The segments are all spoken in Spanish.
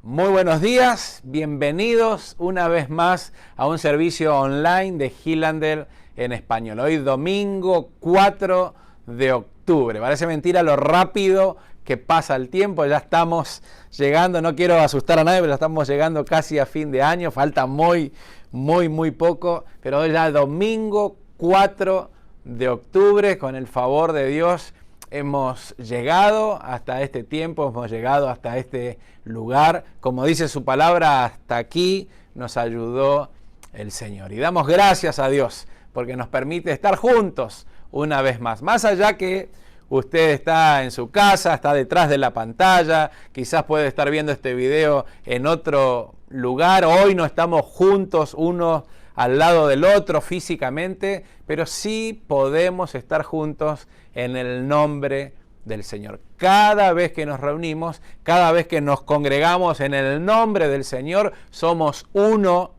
Muy buenos días, bienvenidos una vez más a un servicio online de Highlander en español. Hoy domingo 4 de octubre. Parece mentira lo rápido que pasa el tiempo, ya estamos llegando, no quiero asustar a nadie, pero ya estamos llegando casi a fin de año, falta muy poco, pero hoy ya domingo 4 de octubre, con el favor de Dios, hemos llegado hasta este tiempo, hemos llegado hasta este lugar. Como dice su palabra, hasta aquí nos ayudó el Señor. Y damos gracias a Dios porque nos permite estar juntos una vez más. Más allá que usted está en su casa, está detrás de la pantalla, quizás puede estar viendo este video en otro lugar. Hoy no estamos juntos uno al lado del otro físicamente, pero sí podemos estar juntos en el nombre del Señor. Cada vez que nos reunimos, cada vez que nos congregamos en el nombre del Señor, somos uno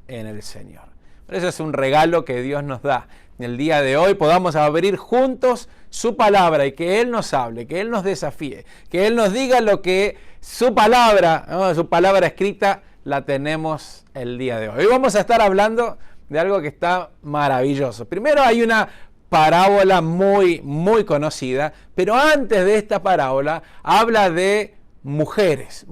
en el Señor. Por eso es un regalo que Dios nos da. En el día de hoy podamos abrir juntos su palabra y que Él nos hable, que Él nos desafíe, que Él nos diga lo que su palabra, ¿no? Su palabra escrita, la tenemos el día de hoy. Hoy vamos a estar hablando de algo que está maravilloso. Primero hay una parábola muy conocida, pero antes de esta parábola habla de mujeres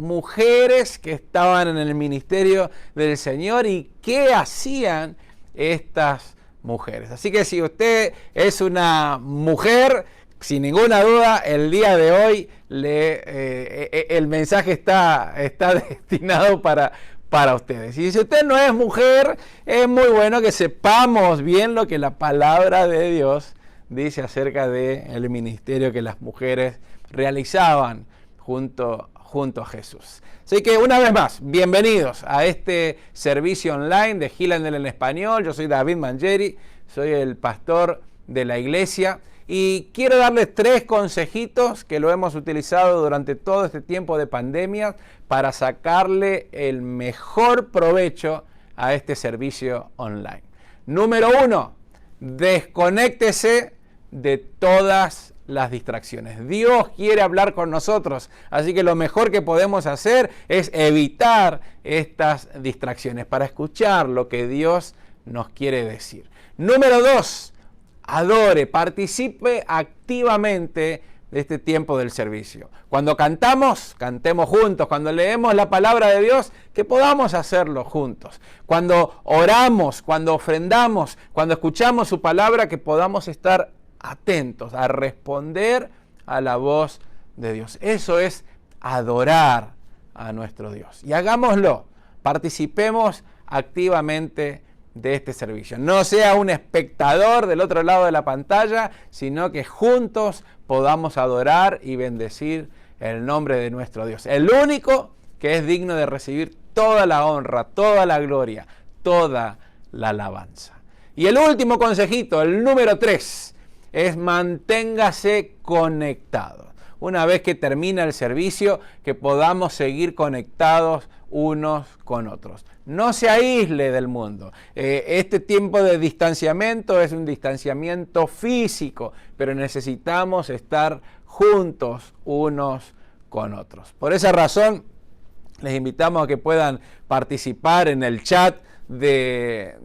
que estaban en el ministerio del Señor y qué hacían estas mujeres. Así que si usted es una mujer, sin ninguna duda, el día de hoy el mensaje está destinado para ustedes. Y si usted no es mujer, es muy bueno que sepamos bien lo que la palabra de Dios dice acerca del ministerio que las mujeres realizaban junto a Jesús. Así que una vez más, bienvenidos a este servicio online de Highlander en español. Yo soy David Mangieri, soy el pastor de la iglesia y quiero darles 3 consejitos que lo hemos utilizado durante todo este tiempo de pandemia para sacarle el mejor provecho a este servicio online. Número 1, desconéctese de todas las distracciones. Dios quiere hablar con nosotros, así que lo mejor que podemos hacer es evitar estas distracciones para escuchar lo que Dios nos quiere decir. Número 2, adore, participe activamente de este tiempo del servicio. Cuando cantamos, cantemos juntos. Cuando leemos la palabra de Dios, que podamos hacerlo juntos. Cuando oramos, cuando ofrendamos, cuando escuchamos su palabra, que podamos estar atentos a responder a la voz de Dios. Eso es adorar a nuestro Dios. Y hagámoslo, participemos activamente de este servicio. No sea un espectador del otro lado de la pantalla, sino que juntos podamos adorar y bendecir el nombre de nuestro Dios. El único que es digno de recibir toda la honra, toda la gloria, toda la alabanza. Y el último consejito, el número 3, es manténgase conectado. Una vez que termina el servicio, que podamos seguir conectados unos con otros. No se aísle del mundo. Este tiempo de distanciamiento es un distanciamiento físico, pero necesitamos estar juntos unos con otros. Por esa razón, les invitamos a que puedan participar en el chat de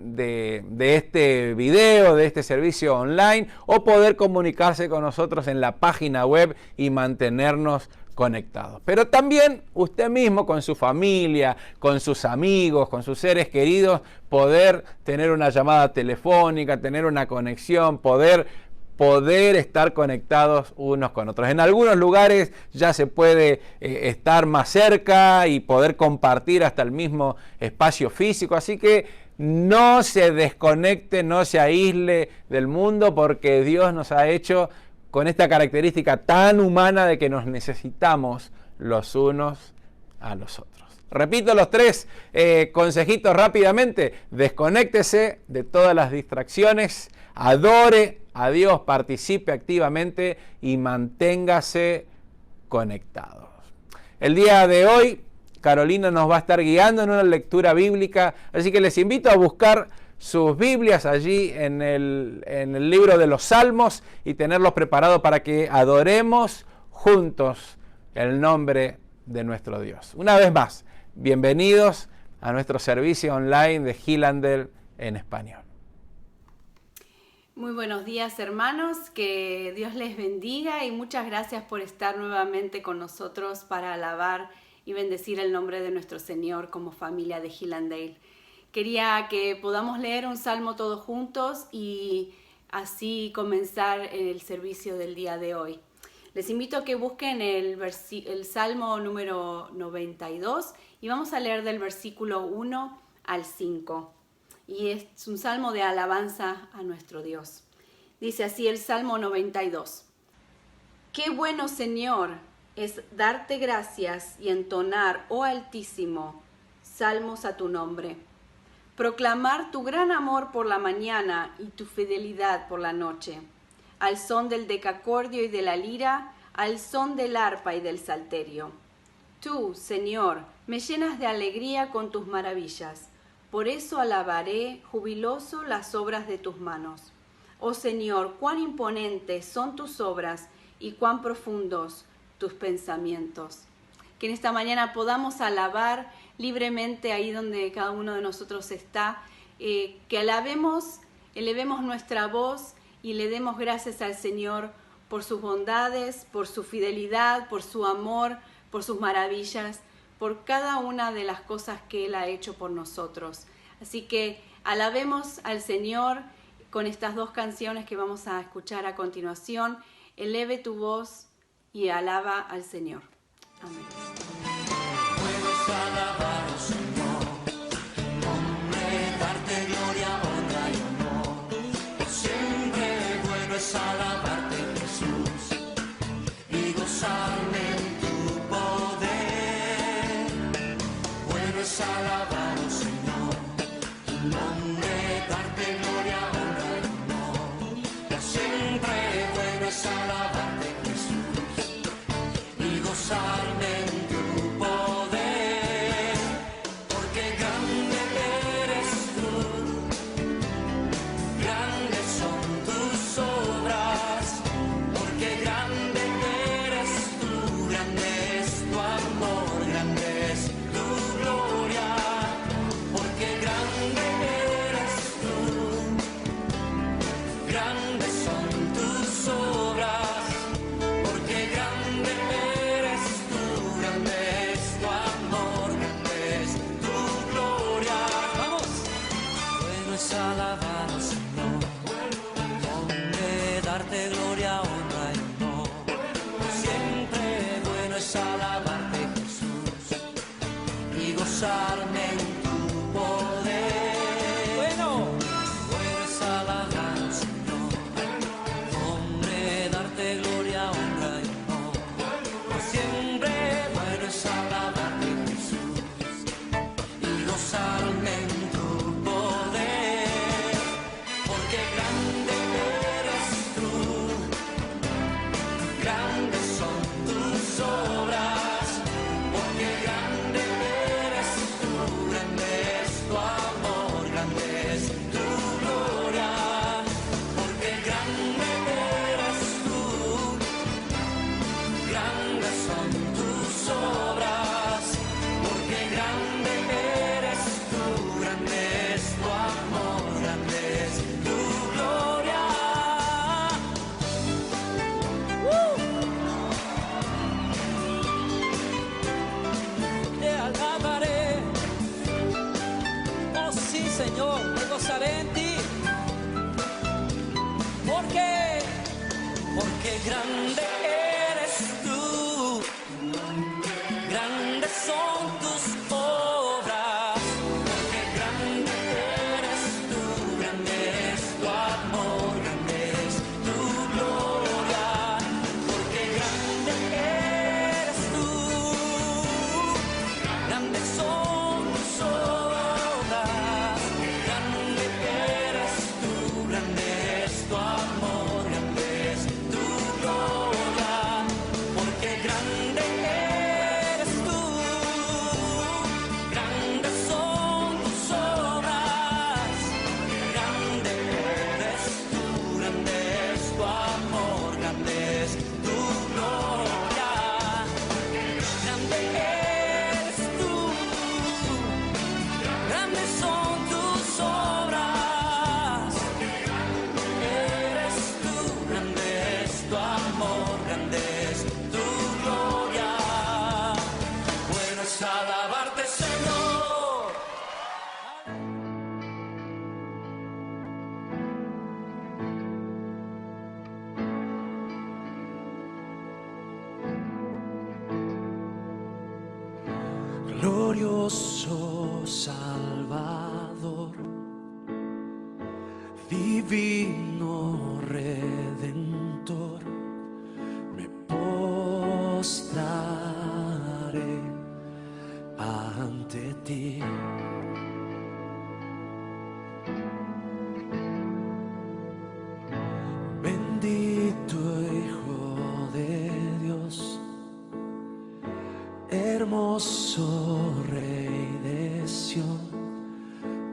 este video, de este servicio online, o poder comunicarse con nosotros en la página web y mantenernos conectados. Pero también usted mismo, con su familia, con sus amigos, con sus seres queridos, poder tener una llamada telefónica, tener una conexión, poder estar conectados unos con otros. En algunos lugares ya se puede estar más cerca y poder compartir hasta el mismo espacio físico, así que no se desconecte, no se aísle del mundo, porque Dios nos ha hecho con esta característica tan humana de que nos necesitamos los unos a los otros. Repito los 3 consejitos rápidamente. Desconéctese de todas las distracciones, adore a Dios, participe activamente y manténgase conectados. El día de hoy, Carolina nos va a estar guiando en una lectura bíblica, así que les invito a buscar sus Biblias allí en el libro de los Salmos y tenerlos preparados para que adoremos juntos el nombre de nuestro Dios. Una vez más, Bienvenidos a nuestro servicio online de Hillhandel en español. Muy buenos días, hermanos, que Dios les bendiga y muchas gracias por estar nuevamente con nosotros para alabar y bendecir el nombre de nuestro Señor como familia de Hillhandel. Quería que podamos leer un salmo todos juntos y así comenzar el servicio del día de hoy. Les invito a que busquen el salmo número 92 y vamos a leer del versículo 1 al 5. Y es un salmo de alabanza a nuestro Dios. Dice así el Salmo 92. Qué bueno, Señor, es darte gracias y entonar, oh Altísimo, salmos a tu nombre. Proclamar tu gran amor por la mañana y tu fidelidad por la noche. Al son del decacordio y de la lira, al son del arpa y del salterio. Tú, Señor, me llenas de alegría con tus maravillas. Por eso alabaré jubiloso las obras de tus manos. Oh Señor, cuán imponentes son tus obras y cuán profundos tus pensamientos. Que en esta mañana podamos alabar libremente ahí donde cada uno de nosotros está, que elevemos nuestra voz y le demos gracias al Señor por sus bondades, por su fidelidad, por su amor, por sus maravillas, por cada una de las cosas que Él ha hecho por nosotros. Así que alabemos al Señor con estas dos canciones que vamos a escuchar a continuación. Eleve tu voz y alaba al Señor. Amén. Puedes alabar al Señor, nombre, darte gloria, honra y honor. Por siempre bueno es alabarte, Jesús, y gozarme en tu poder. Bueno es alabar al Señor, tu nombre, darte gloria, honra y honor. Por siempre bueno es alabarte, Jesús, y gozarme en tu poder, porque grande eres tú, grandes son tus obras, porque grande eres tú, grande es tu amor, grande es tu gloria, porque grande eres tú, grandes son tus obras, porque grande eres tú, grande es tu amor, grande es tu gloria. ¡Vamos! Bueno es alabar al Señor, hombre, darte gloria, honra y honor. Siempre bueno es alabarte, Jesús, y gozarme en tu poder. Bueno es alabar al Señor, hombre, darte gloria, honra y honor. Siempre bueno es alabarte, Jesús, y gozarme en tu poder, porque grande eres tú, grandes son tus obras, porque grande eres tú, glorioso Salvador, divino Redentor, me postraré ante ti. Bendito Hijo de Dios, hermoso Rey de Sión,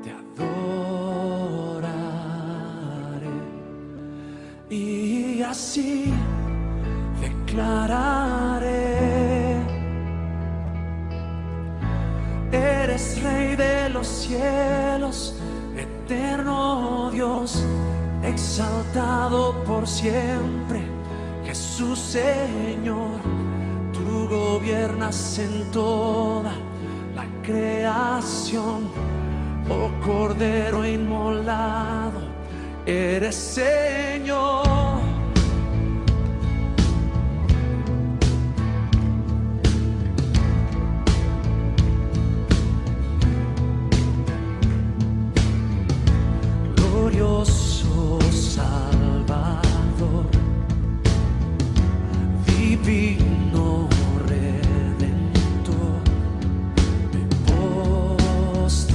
te adoraré y así declararé: eres Rey de los cielos, eterno Dios, exaltado por siempre, Jesús Señor. Tú gobiernas en toda la creación, oh Cordero inmolado, eres Señor. Glorioso Salvador, divino Redentor, me postraré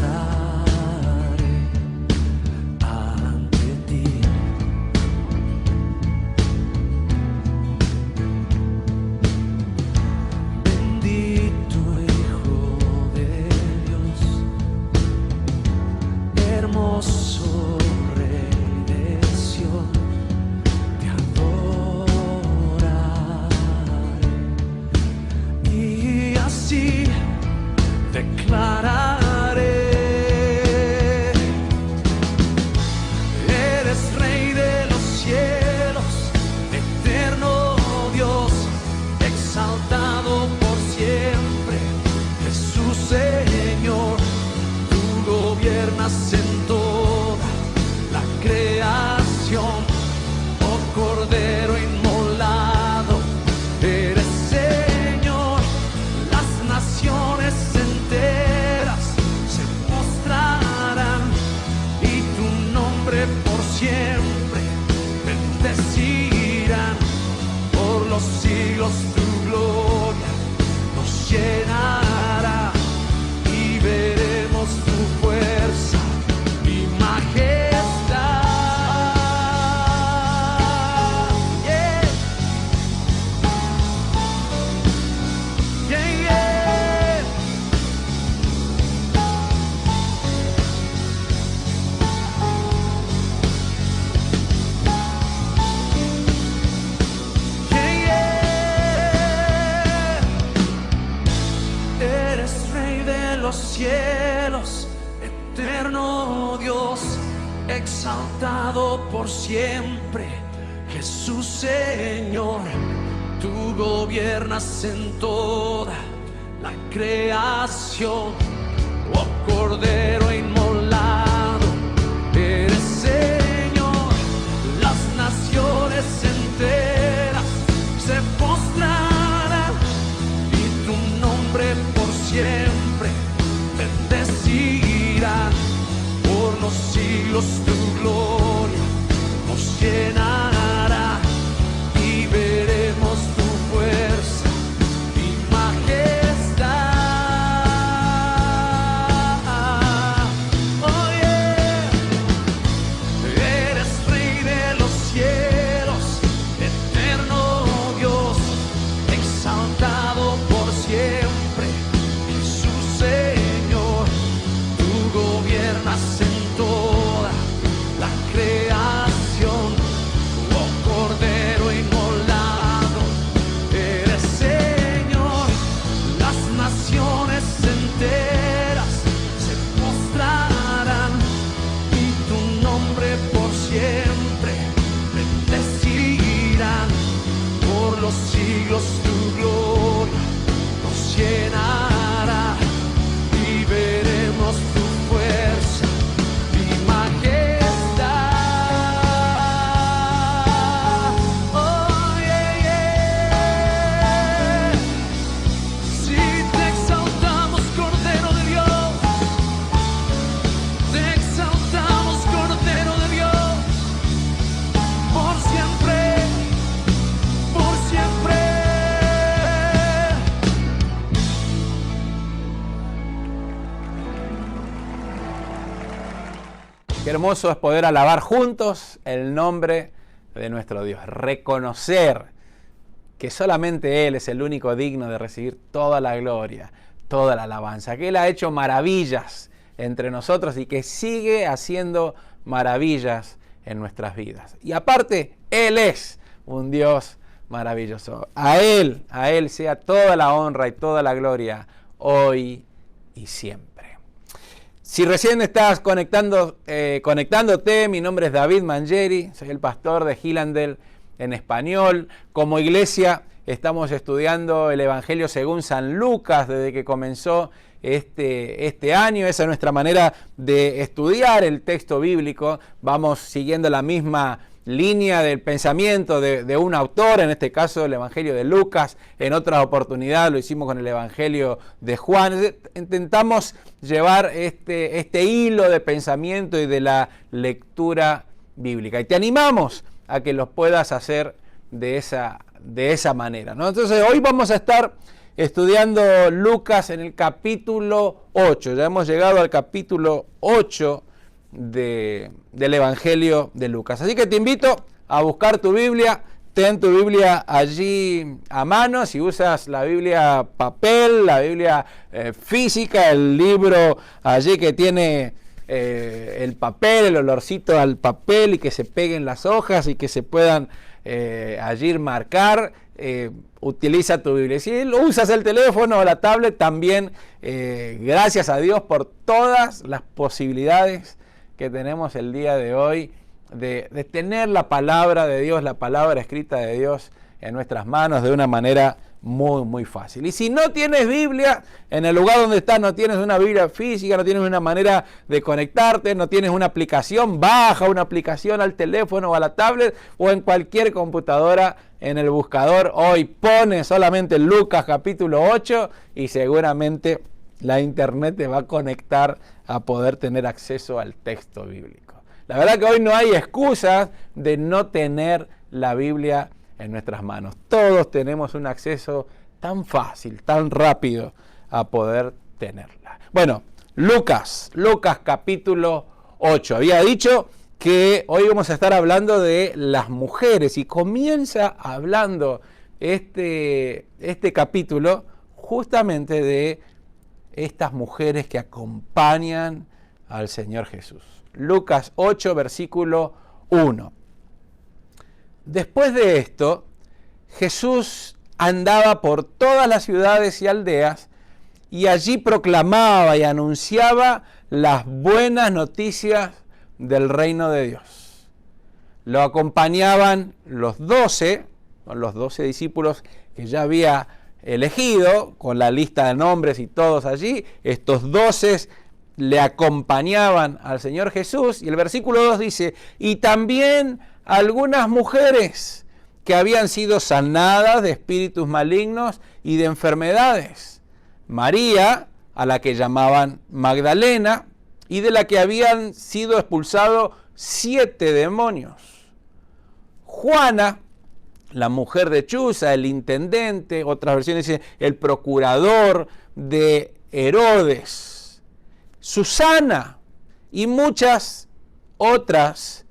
ante ti. Bendito Hijo de Dios, hermoso Rey de Sión, te adoraré y así declararé: eres Rey de los cielos, eterno Dios, exaltado por siempre, Jesús Señor. Tú gobiernas en toda la creación, oh Cordero inmolado, eres Señor. Las naciones enteras se postrarán y tu nombre por siempre bendecirán. Por los siglos tu gloria nos llenará y veremos tu fuerza y majestad. Yeah. Yeah, yeah. Yeah, yeah. Eres Rey de los cielos, eterno Dios, exaltado por siempre, Jesús Señor. Tú gobiernas en toda la creación, oh Cordero inmolado, eres Señor. Las naciones enteras se postrarán y tu nombre por siempre bendecirán. Por los siglos tu gloria nos llenará y veremos tu fuerza y majestad. Oh yeah. Eres Rey de los cielos, eterno Dios, exaltado por siempre, Jesús Señor. Tú gobiernas en toda la creación, oh Cordero inmolado, eres Señor. Las naciones enteras se postrarán y tu nombre por siempre bendecirán. Por los siglos tu gloria nos llenará y veremos tu fuerza y majestad. Oh yeah, yeah. Si te exaltamos con Qué hermoso es poder alabar juntos el nombre de nuestro Dios. Reconocer que solamente Él es el único digno de recibir toda la gloria, toda la alabanza. Que Él ha hecho maravillas entre nosotros y que sigue haciendo maravillas en nuestras vidas. Y aparte, Él es un Dios maravilloso. A Él sea toda la honra y toda la gloria, hoy y siempre. Si recién estás conectándote, mi nombre es David Mangieri, soy el pastor de Hillsdale en español. Como iglesia estamos estudiando el Evangelio según San Lucas desde que comenzó este año. Esa es nuestra manera de estudiar el texto bíblico. Vamos siguiendo la misma línea del pensamiento de un autor, en este caso el Evangelio de Lucas. En otra oportunidad lo hicimos con el Evangelio de Juan. Intentamos llevar este hilo de pensamiento y de la lectura bíblica. Y te animamos a que los puedas hacer de esa manera, ¿no? Entonces hoy vamos a estar estudiando Lucas en el capítulo 8. Ya hemos llegado al capítulo 8 del Evangelio de Lucas. Así que te invito a buscar tu Biblia. Ten tu Biblia allí a mano. Si usas la Biblia papel, la Biblia física, el libro allí que tiene el papel, el olorcito al papel y que se peguen las hojas y que se puedan allí marcar, utiliza tu Biblia. Si usas el teléfono o la tablet, también gracias a Dios por todas las posibilidades que tenemos el día de hoy de tener la palabra de Dios, la palabra escrita de Dios en nuestras manos de una manera muy, muy fácil. Y si no tienes Biblia, en el lugar donde estás no tienes una Biblia física, no tienes una manera de conectarte, no tienes una aplicación, baja una aplicación al teléfono o a la tablet o en cualquier computadora en el buscador. Hoy pone solamente Lucas capítulo 8 y seguramente la internet te va a conectar a poder tener acceso al texto bíblico. La verdad que hoy no hay excusas de no tener la Biblia en nuestras manos. Todos tenemos un acceso tan fácil, tan rápido a poder tenerla. Bueno, Lucas capítulo 8. Había dicho que hoy vamos a estar hablando de las mujeres y comienza hablando este capítulo justamente de estas mujeres que acompañan al Señor Jesús. Lucas 8, versículo 1. Después de esto, Jesús andaba por todas las ciudades y aldeas y allí proclamaba y anunciaba las buenas noticias del reino de Dios. Lo acompañaban los 12 discípulos que ya había elegido, con la lista de nombres y todos allí. Estos 12 le acompañaban al Señor Jesús. Y el versículo 2 dice, y también algunas mujeres que habían sido sanadas de espíritus malignos y de enfermedades. María, a la que llamaban Magdalena, y de la que habían sido expulsados 7 demonios. Juana, la mujer de Chuza, el intendente, otras versiones dicen el procurador de Herodes. Susana y muchas otras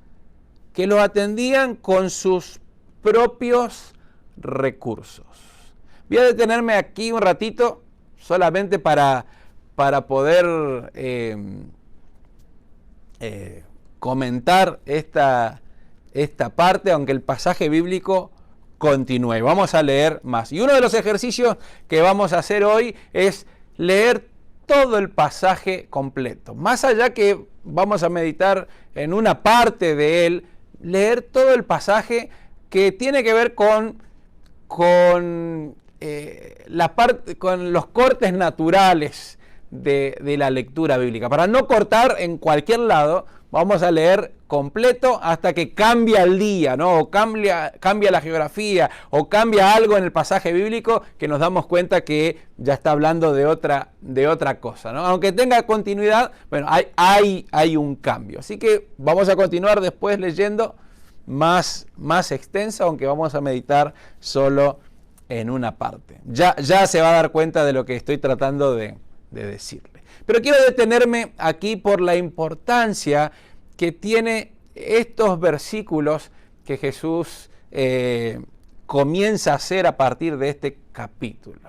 que lo atendían con sus propios recursos. Voy a detenerme aquí un ratito solamente para poder comentar esta parte, aunque el pasaje bíblico continúe. Vamos a leer más. Y uno de los ejercicios que vamos a hacer hoy es leer todo el pasaje completo. Más allá que vamos a meditar en una parte de él, leer todo el pasaje que tiene que ver con los cortes naturales de la lectura bíblica. Para no cortar en cualquier lado, vamos a leer completo hasta que cambia el día, ¿no? O cambia la geografía, o cambia algo en el pasaje bíblico que nos damos cuenta que ya está hablando de otra cosa, ¿no? Aunque tenga continuidad, bueno, hay un cambio. Así que vamos a continuar después leyendo más extensa, aunque vamos a meditar solo en una parte. Ya se va a dar cuenta de lo que estoy tratando de decirle. Pero quiero detenerme aquí por la importancia que tiene estos versículos que Jesús comienza a hacer a partir de este capítulo.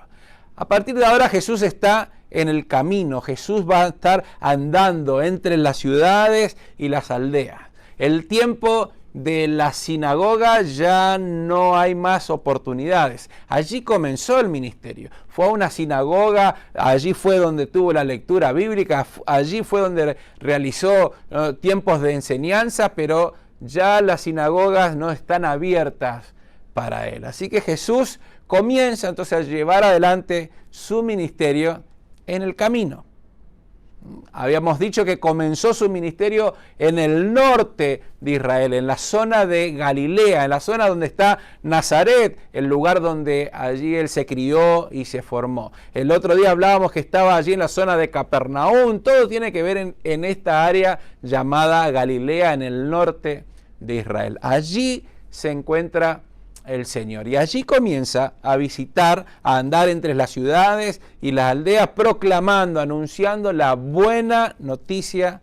A partir de ahora Jesús está en el camino, Jesús va a estar andando entre las ciudades y las aldeas. El tiempo de la sinagoga ya no hay más oportunidades. Allí comenzó el ministerio. Fue a una sinagoga, allí fue donde tuvo la lectura bíblica, allí fue donde realizó tiempos de enseñanza, pero ya las sinagogas no están abiertas para él. Así que Jesús comienza entonces a llevar adelante su ministerio en el camino. Habíamos dicho que comenzó su ministerio en el norte de Israel, en la zona de Galilea, en la zona donde está Nazaret, el lugar donde allí él se crió y se formó. El otro día hablábamos que estaba allí en la zona de Capernaum. Todo tiene que ver en esta área llamada Galilea, en el norte de Israel. Allí se encuentra el Señor. Y allí comienza a visitar, a andar entre las ciudades y las aldeas, proclamando, anunciando la buena noticia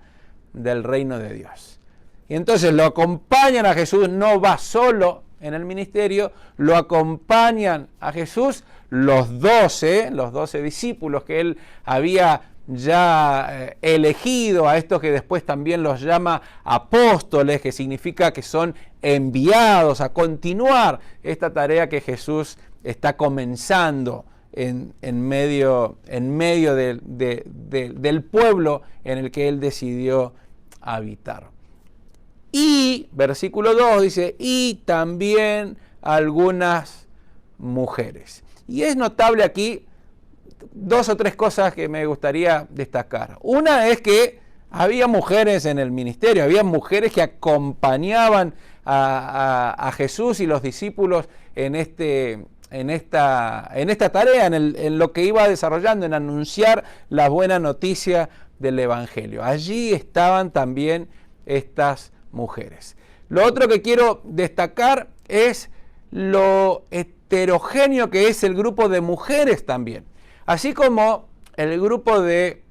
del reino de Dios. Y entonces lo acompañan a Jesús, no va solo en el ministerio, lo acompañan a Jesús los 12 discípulos que él había ya elegido, a estos que después también los llama apóstoles, que significa que son enviados a continuar esta tarea que Jesús está comenzando en medio del pueblo en el que él decidió habitar. Y, versículo 2 dice, y también algunas mujeres. Y es notable aquí dos o tres cosas que me gustaría destacar. Una es que había mujeres en el ministerio, había mujeres que acompañaban a Jesús y los discípulos en esta tarea, en lo que iba desarrollando, en anunciar la buena noticia del Evangelio. Allí estaban también estas mujeres. Lo otro que quiero destacar es lo heterogéneo que es el grupo de mujeres también. Así como el grupo de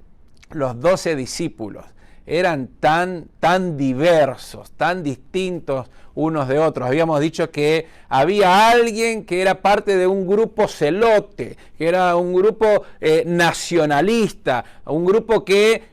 los 12 discípulos eran tan diversos, tan distintos unos de otros. Habíamos dicho que había alguien que era parte de un grupo celote, que era un grupo nacionalista, un grupo que,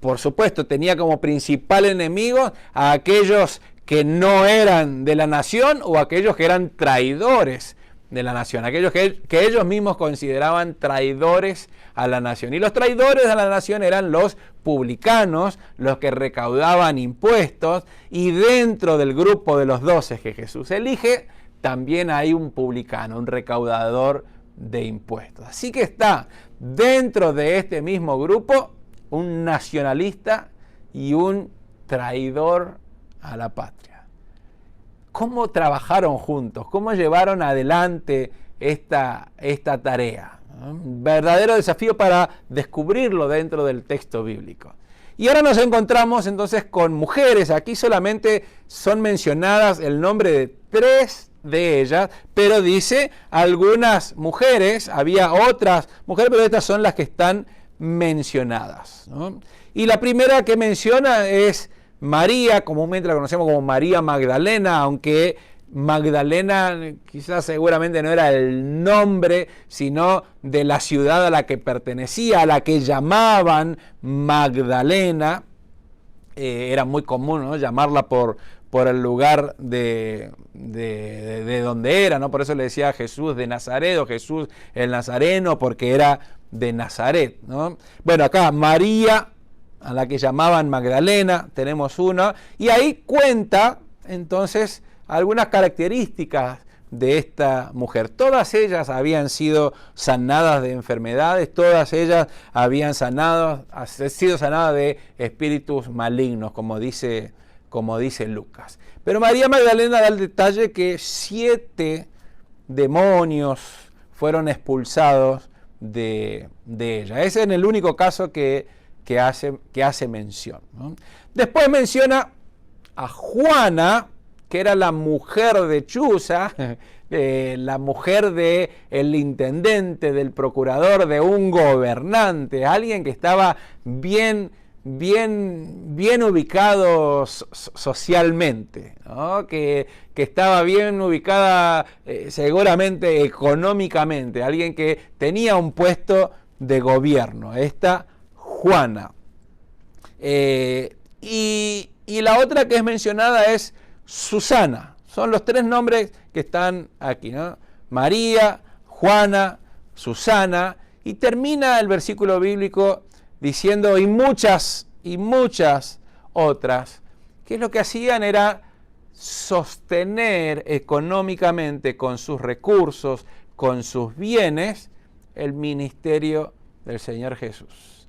por supuesto, tenía como principal enemigo a aquellos que no eran de la nación o aquellos que eran traidores de la nación, aquellos que ellos mismos consideraban traidores a la nación. Y los traidores a la nación eran los publicanos, los que recaudaban impuestos, y dentro del grupo de los 12 que Jesús elige, también hay un publicano, un recaudador de impuestos. Así que está dentro de este mismo grupo un nacionalista y un traidor a la patria. ¿Cómo trabajaron juntos? ¿Cómo llevaron adelante esta tarea? Un verdadero desafío para descubrirlo dentro del texto bíblico. Y ahora nos encontramos entonces con mujeres. Aquí solamente son mencionadas el nombre de 3 de ellas, pero dice algunas mujeres, había otras mujeres, pero estas son las que están mencionadas, ¿no? Y la primera que menciona es María, comúnmente la conocemos como María Magdalena, aunque Magdalena quizás seguramente no era el nombre, sino de la ciudad a la que pertenecía, a la que llamaban Magdalena. Era muy común, ¿no?, llamarla por el lugar de donde era, ¿no? Por eso le decía Jesús de Nazaret o Jesús el Nazareno, porque era de Nazaret, ¿no? Bueno, acá María, a la que llamaban Magdalena, tenemos una, y ahí cuenta entonces algunas características de esta mujer. Todas ellas habían sido sanadas de enfermedades, todas ellas habían sido sanadas de espíritus malignos, como dice Lucas. Pero María Magdalena da el detalle que 7 demonios fueron expulsados de ella. Ese es el único caso que hace mención, ¿no? Después menciona a Juana, que era la mujer de Chuza, la mujer del intendente, del procurador, de un gobernante, alguien que estaba bien bien ubicado socialmente, ¿no? Que estaba bien ubicada seguramente económicamente, alguien que tenía un puesto de gobierno, esta Juana. Y la otra que es mencionada es Susana. Son los tres nombres que están aquí, ¿no? María, Juana, Susana, y termina el versículo bíblico diciendo y muchas otras, que lo que hacían era sostener económicamente con sus recursos, con sus bienes, el ministerio del Señor Jesús.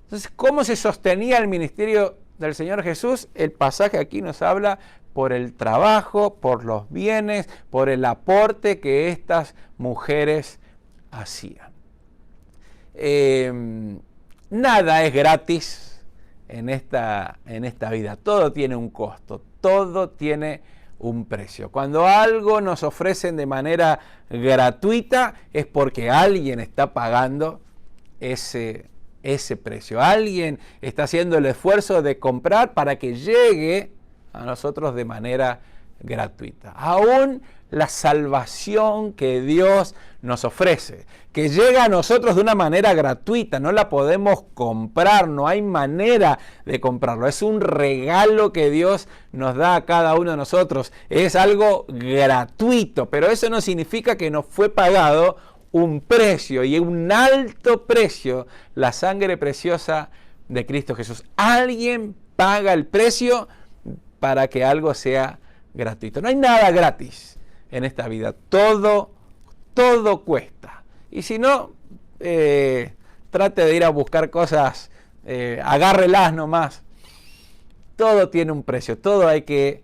Entonces, ¿cómo se sostenía el ministerio del Señor Jesús? El pasaje aquí nos habla por el trabajo, por los bienes, por el aporte que estas mujeres hacían. Nada es gratis en esta vida. Todo tiene un costo, todo tiene un precio. Cuando algo nos ofrecen de manera gratuita es porque alguien está pagando ese precio. Alguien está haciendo el esfuerzo de comprar para que llegue a nosotros de manera gratuita. Aún la salvación que Dios nos ofrece, que llega a nosotros de una manera gratuita, no la podemos comprar, no hay manera de comprarlo. Es un regalo que Dios nos da a cada uno de nosotros. Es algo gratuito, pero eso no significa que nos fue pagado un precio, y un alto precio, la sangre preciosa de Cristo Jesús. Alguien paga el precio para que algo sea gratuito. No hay nada gratis en esta vida. Todo cuesta. Y si no, trate de ir a buscar cosas, agárrelas nomás. Todo tiene un precio, todo hay que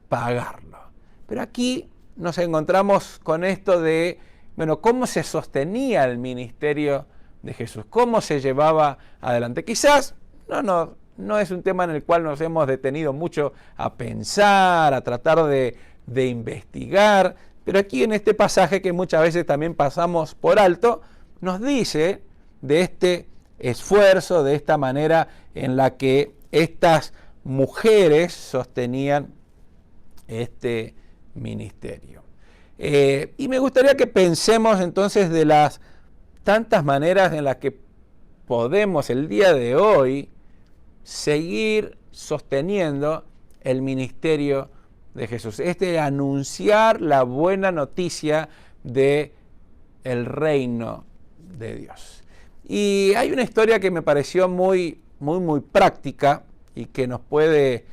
pagarlo. Pero aquí nos encontramos con esto de, bueno, ¿cómo se sostenía el ministerio de Jesús? ¿Cómo se llevaba adelante? Quizás no es un tema en el cual nos hemos detenido mucho a pensar, a tratar de investigar, pero aquí en este pasaje que muchas veces también pasamos por alto, nos dice de este esfuerzo, de esta manera en la que estas mujeres sostenían este ministerio. Y me gustaría que pensemos entonces de las tantas maneras en las que podemos el día de hoy seguir sosteniendo el ministerio de Jesús. Anunciar la buena noticia de el reino de Dios. Y hay una historia que me pareció muy práctica y que nos puede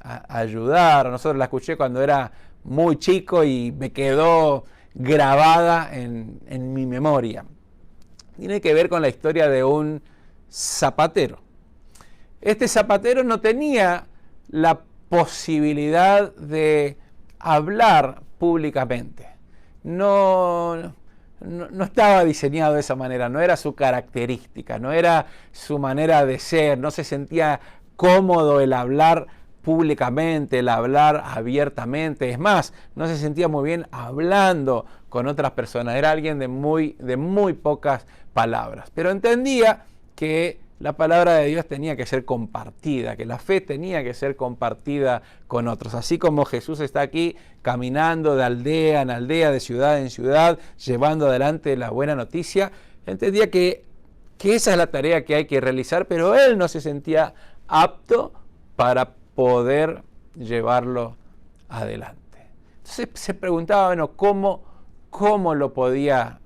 ayudar. Nosotros la escuché cuando era muy chico y me quedó grabada en mi memoria. Tiene que ver con la historia de un zapatero. Este zapatero no tenía la posibilidad de hablar públicamente. No estaba diseñado de esa manera, no era su característica, no era su manera de ser, no se sentía cómodo el hablar públicamente, el hablar abiertamente. Es más, no se sentía muy bien hablando con otras personas. Era alguien de muy pocas palabras. Pero entendía que la palabra de Dios tenía que ser compartida, que la fe tenía que ser compartida con otros. Así como Jesús está aquí caminando de aldea en aldea, de ciudad en ciudad, llevando adelante la buena noticia, entendía que esa es la tarea que hay que realizar, pero él no se sentía apto para poder llevarlo adelante. Entonces se preguntaba, bueno, ¿cómo lo podía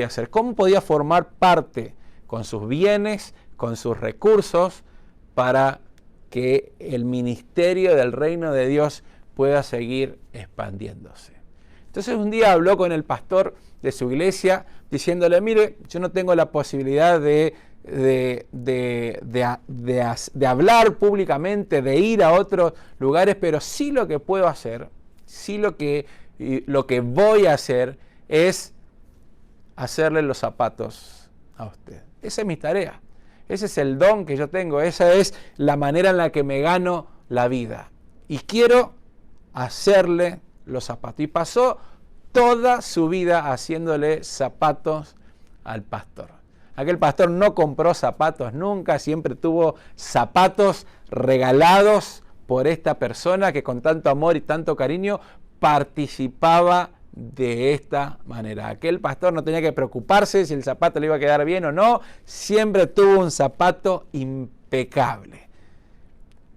hacer? ¿Cómo podía formar parte con sus bienes, con sus recursos, para que el ministerio del reino de Dios pueda seguir expandiéndose? Entonces un día habló con el pastor de su iglesia diciéndole, mire, yo no tengo la posibilidad de hablar públicamente, de ir a otros lugares, pero sí lo que puedo hacer, sí lo que voy a hacer es hacerle los zapatos a usted. Esa es mi tarea, ese es el don que yo tengo, esa es la manera en la que me gano la vida. Y quiero hacerle los zapatos. Y pasó toda su vida haciéndole zapatos al pastor. Aquel pastor no compró zapatos nunca, siempre tuvo zapatos regalados por esta persona que con tanto amor y tanto cariño participaba de esta manera. Aquel pastor no tenía que preocuparse si el zapato le iba a quedar bien o no, siempre tuvo un zapato impecable.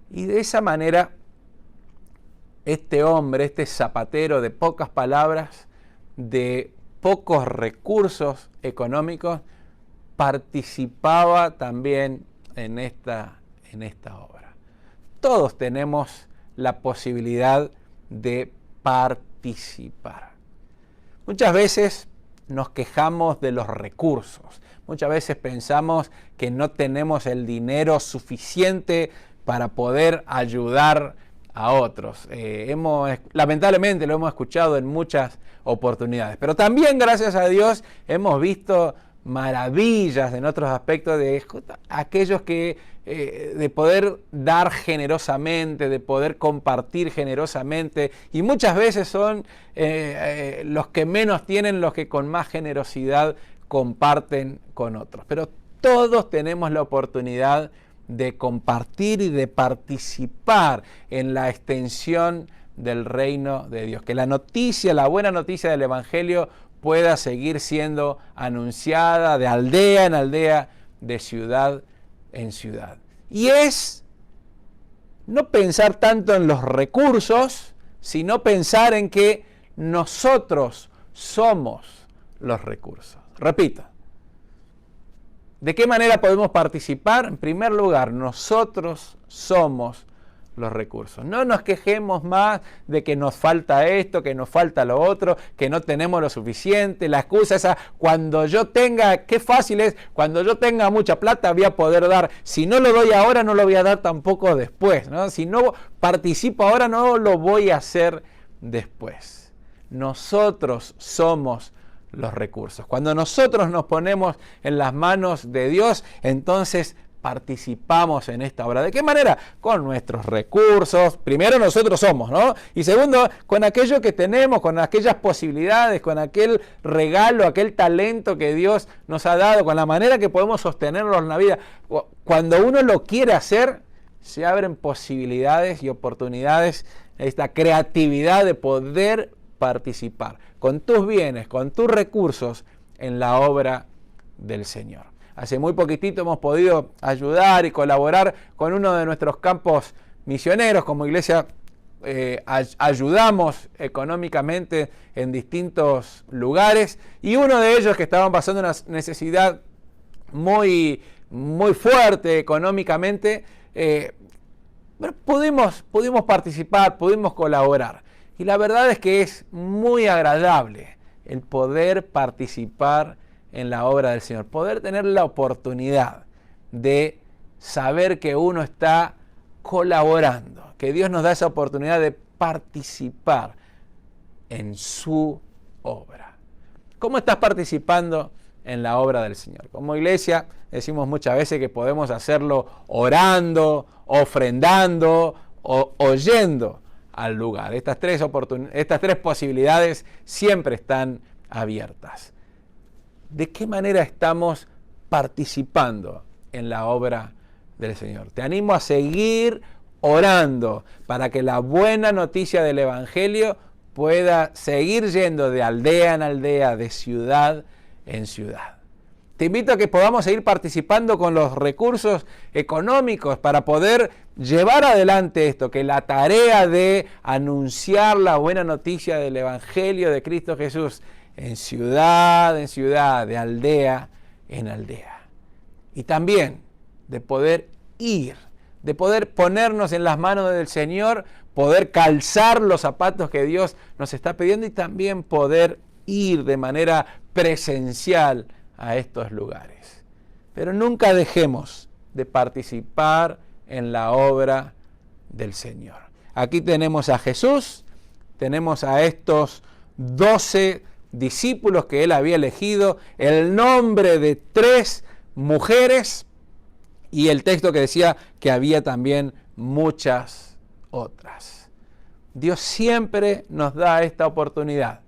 Y de esa manera, este hombre, este zapatero de pocas palabras, de pocos recursos económicos, participaba también en esta obra. Todos tenemos la posibilidad de participar. Muchas veces nos quejamos de los recursos. Muchas veces pensamos que no tenemos el dinero suficiente para poder ayudar a otros. Lamentablemente lo hemos escuchado en muchas oportunidades. Pero también, gracias a Dios, hemos visto maravillas en otros aspectos de aquellos que de poder dar generosamente, de poder compartir generosamente, y muchas veces son los que menos tienen los que con más generosidad comparten con otros. Pero todos tenemos la oportunidad de compartir y de participar en la extensión del reino de Dios. Que la noticia, la buena noticia del Evangelio pueda seguir siendo anunciada de aldea en aldea, de ciudad en ciudad. Y es no pensar tanto en los recursos, sino pensar en que nosotros somos los recursos. Repito, ¿de qué manera podemos participar? En primer lugar, nosotros somos los recursos. No nos quejemos más de que nos falta esto, que nos falta lo otro, que no tenemos lo suficiente. La excusa esa, cuando yo tenga, qué fácil es, cuando yo tenga mucha plata voy a poder dar. Si no lo doy ahora, no lo voy a dar tampoco después, ¿no? Si no participo ahora, no lo voy a hacer después. Nosotros somos los recursos. Cuando nosotros nos ponemos en las manos de Dios, entonces participamos en esta obra. ¿De qué manera? Con nuestros recursos. Primero nosotros somos, ¿no? Y segundo, con aquello que tenemos, con aquellas posibilidades, con aquel regalo, aquel talento que Dios nos ha dado, con la manera que podemos sostenerlo en la vida. Cuando uno lo quiere hacer, se abren posibilidades y oportunidades, esta creatividad de poder participar con tus bienes, con tus recursos en la obra del Señor. Hace muy poquitito hemos podido ayudar y colaborar con uno de nuestros campos misioneros. Como iglesia ayudamos económicamente en distintos lugares, y uno de ellos, que estaban pasando una necesidad muy fuerte económicamente, pudimos participar, pudimos colaborar. Y la verdad es que es muy agradable el poder participar en la obra del Señor, poder tener la oportunidad de saber que uno está colaborando, que Dios nos da esa oportunidad de participar en su obra. ¿Cómo estás participando en la obra del Señor? Como iglesia decimos muchas veces que podemos hacerlo orando, ofrendando o yendo al lugar. Estas tres posibilidades siempre están abiertas. ¿De qué manera estamos participando en la obra del Señor? Te animo a seguir orando para que la buena noticia del Evangelio pueda seguir yendo de aldea en aldea, de ciudad en ciudad. Te invito a que podamos seguir participando con los recursos económicos para poder llevar adelante esto, que la tarea de anunciar la buena noticia del Evangelio de Cristo Jesús en ciudad, de aldea en aldea. Y también de poder ir, de poder ponernos en las manos del Señor, poder calzar los zapatos que Dios nos está pidiendo, y también poder ir de manera presencial a estos lugares. Pero nunca dejemos de participar en la obra del Señor. Aquí tenemos a Jesús, tenemos a estos 12 discípulos que él había elegido, el nombre de 3 mujeres, y el texto que decía que había también muchas otras. Dios siempre nos da esta oportunidad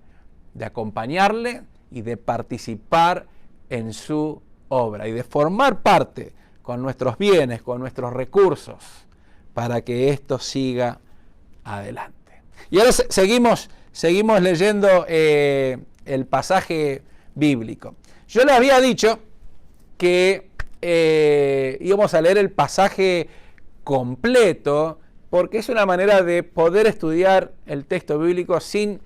de acompañarle y de participar en su obra y de formar parte con nuestros bienes, con nuestros recursos, para que esto siga adelante. Y ahora seguimos leyendo el pasaje bíblico. Yo le había dicho que íbamos a leer el pasaje completo, porque es una manera de poder estudiar el texto bíblico sin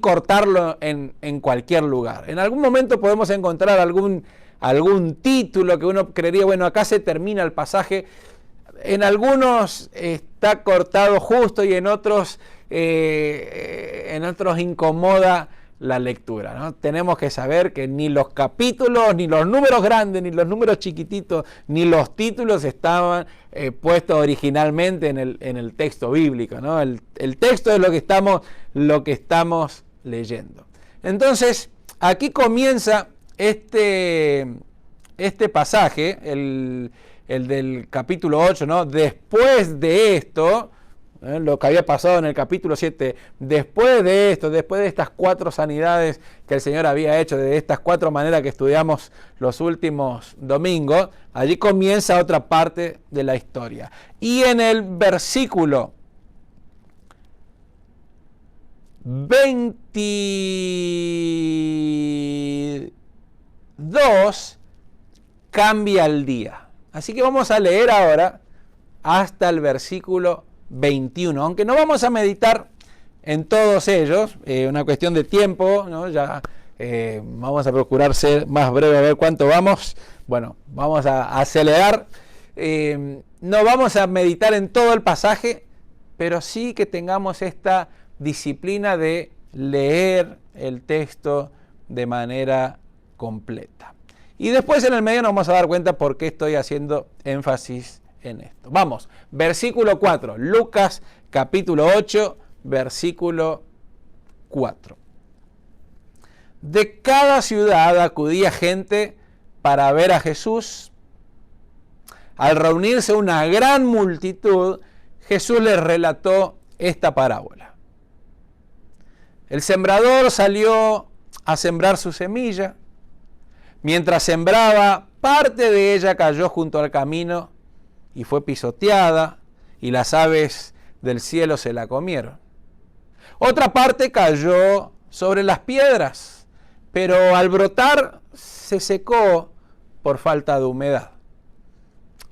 cortarlo en cualquier lugar. En algún momento podemos encontrar algún título que uno creería, bueno, acá se termina el pasaje. En algunos está cortado justo y en otros incomoda la lectura, ¿no? Tenemos que saber que ni los capítulos, ni los números grandes, ni los números chiquititos, ni los títulos estaban puestos originalmente en el texto bíblico, ¿no? El texto es lo que estamos leyendo. Entonces, aquí comienza este pasaje, el del capítulo 8, ¿no? Después de esto, lo que había pasado en el capítulo 7, después de esto, después de estas 4 sanidades que el Señor había hecho, de estas 4 maneras que estudiamos los últimos domingos, allí comienza otra parte de la historia. Y en el versículo 22 cambia el día. Así que vamos a leer ahora hasta el versículo 21, aunque no vamos a meditar en todos ellos, una cuestión de tiempo, ¿no? Ya vamos a procurar ser más breve, a ver cuánto vamos. Bueno, vamos a acelerar. No vamos a meditar en todo el pasaje, pero sí que tengamos esta disciplina de leer el texto de manera completa. Y después en el medio nos vamos a dar cuenta por qué estoy haciendo énfasis en esto. Vamos, versículo 4, Lucas capítulo 8, versículo 4. De cada ciudad acudía gente para ver a Jesús. Al reunirse una gran multitud, Jesús les relató esta parábola. El sembrador salió a sembrar su semilla. Mientras sembraba, parte de ella cayó junto al camino y fue pisoteada, y las aves del cielo se la comieron. Otra parte cayó sobre las piedras, pero al brotar se secó por falta de humedad.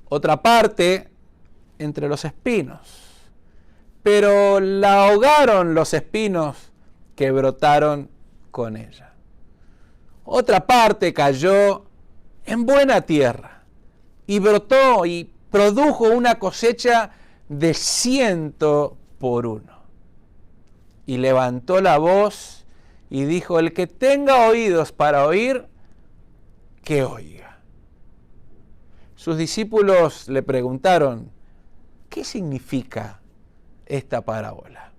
Otra parte entre los espinos, pero la ahogaron los espinos que brotaron con ella. Otra parte cayó en buena tierra y brotó y produjo una cosecha de 100 por 1. Y levantó la voz y dijo: el que tenga oídos para oír, que oiga. Sus discípulos le preguntaron: ¿qué significa esta parábola?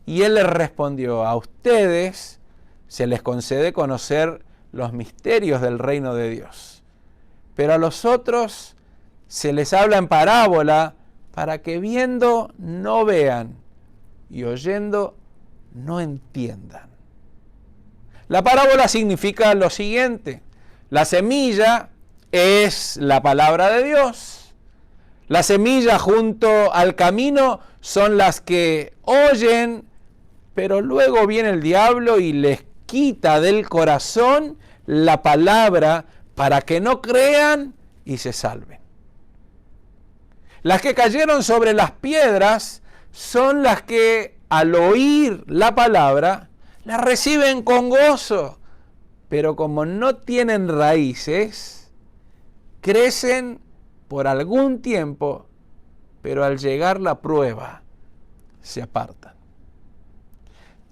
Y él les respondió: a ustedes se les concede conocer los misterios del reino de Dios, pero a los otros se les habla en parábola para que viendo no vean y oyendo no entiendan. La parábola significa lo siguiente: la semilla es la palabra de Dios. La semilla junto al camino son las que oyen, pero luego viene el diablo y les quita del corazón la palabra para que no crean y se salven. Las que cayeron sobre las piedras son las que al oír la palabra la reciben con gozo, pero como no tienen raíces, crecen por algún tiempo, pero al llegar la prueba se apartan.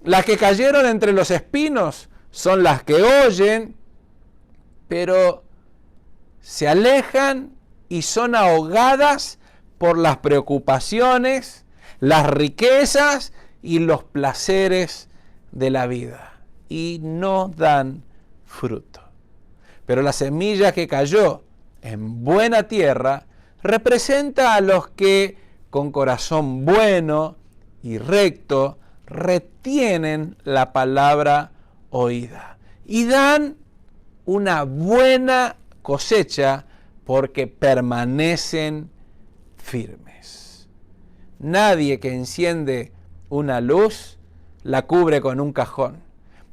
Las que cayeron entre los espinos son las que oyen, pero se alejan y son ahogadas por las preocupaciones, las riquezas y los placeres de la vida, y no dan fruto. Pero la semilla que cayó en buena tierra representa a los que con corazón bueno y recto retienen la palabra oída y dan una buena cosecha porque permanecen firmes. Nadie que enciende una luz la cubre con un cajón,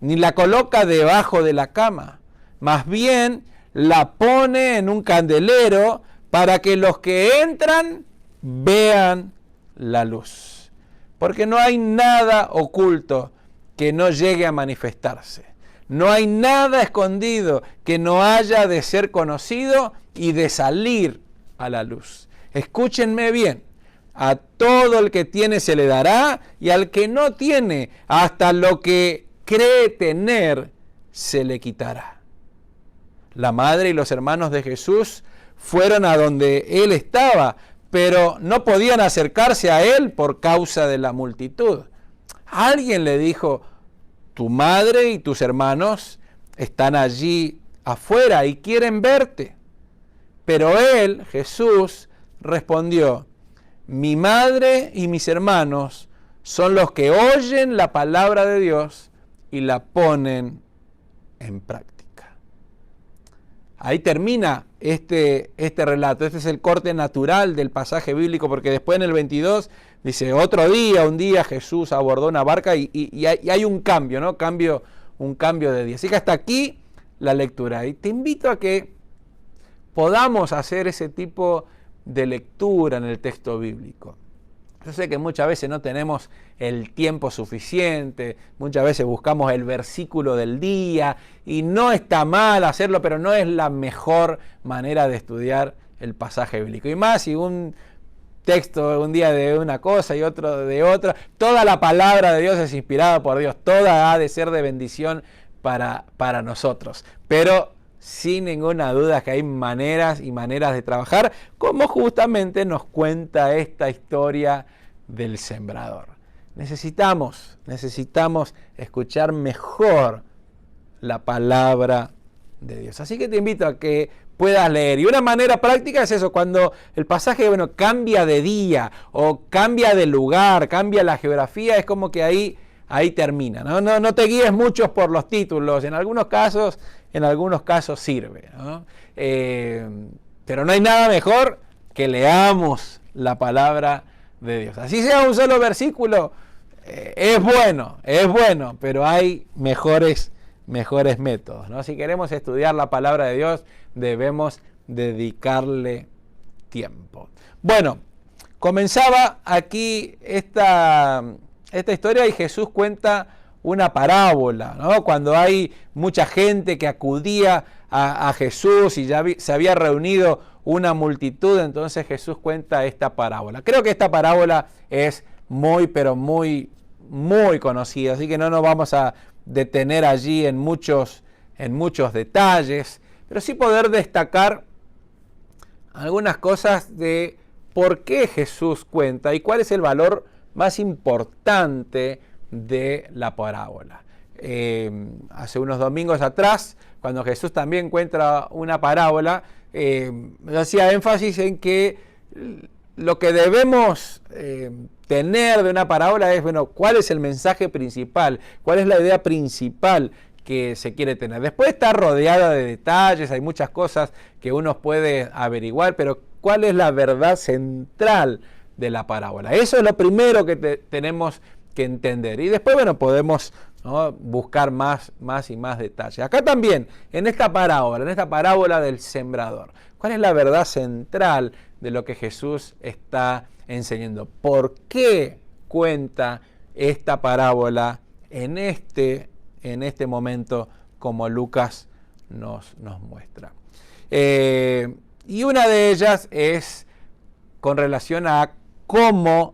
ni la coloca debajo de la cama. Más bien la pone en un candelero para que los que entran vean la luz. Porque no hay nada oculto que no llegue a manifestarse. No hay nada escondido que no haya de ser conocido y de salir a la luz. Escúchenme bien. A todo el que tiene se le dará, y al que no tiene, hasta lo que cree tener, se le quitará. La madre y los hermanos de Jesús fueron a donde él estaba, pero no podían acercarse a él por causa de la multitud. Alguien le dijo: tu madre y tus hermanos están allí afuera y quieren verte. Pero él, Jesús, respondió: mi madre y mis hermanos son los que oyen la palabra de Dios y la ponen en práctica. Ahí termina este relato. Este es el corte natural del pasaje bíblico, porque después en el 22 dice: un día Jesús abordó una barca y hay un cambio, ¿no? Un cambio de día. Así que hasta aquí la lectura. Y te invito a que podamos hacer ese tipo de lectura en el texto bíblico. Yo sé que muchas veces no tenemos el tiempo suficiente, muchas veces buscamos el versículo del día, y no está mal hacerlo, pero no es la mejor manera de estudiar el pasaje bíblico. Y más si un texto un día de una cosa y otro de otra, toda la palabra de Dios es inspirada por Dios, toda ha de ser de bendición para nosotros. Pero sin ninguna duda que hay maneras y maneras de trabajar, como justamente nos cuenta esta historia del sembrador. Necesitamos escuchar mejor la palabra de Dios. Así que te invito a que puedas leer. Y una manera práctica es eso: cuando el pasaje cambia de día o cambia de lugar, cambia la geografía, es como que ahí termina. No te guíes mucho por los títulos. En algunos casos sirve, ¿no? Pero no hay nada mejor que leamos la palabra de Dios. Así sea un solo versículo, es bueno, pero hay mejores métodos, ¿no? Si queremos estudiar la palabra de Dios, debemos dedicarle tiempo. Bueno, comenzaba aquí esta historia y Jesús cuenta una parábola, ¿no? Cuando hay mucha gente que acudía a Jesús y ya se había reunido una multitud, entonces Jesús cuenta esta parábola. Creo que esta parábola es pero muy conocida, así que no nos vamos a detener allí en muchos detalles, pero sí poder destacar algunas cosas de por qué Jesús cuenta y cuál es el valor más importante de la parábola. Hace unos domingos atrás, cuando Jesús también cuenta una parábola, hacía énfasis en que lo que debemos tener de una parábola es, ¿cuál es el mensaje principal? ¿Cuál es la idea principal que se quiere tener? Después está rodeada de detalles, hay muchas cosas que uno puede averiguar, pero ¿cuál es la verdad central de la parábola? Eso es lo primero que tenemos que entender. Y después, podemos, ¿no?, buscar más y más detalles. Acá también, en esta parábola del sembrador, ¿cuál es la verdad central de lo que Jesús está enseñando? ¿Por qué cuenta esta parábola en este momento como Lucas nos muestra? Y una de ellas es con relación a cómo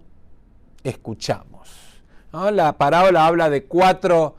escuchamos, ¿no? La parábola habla de cuatro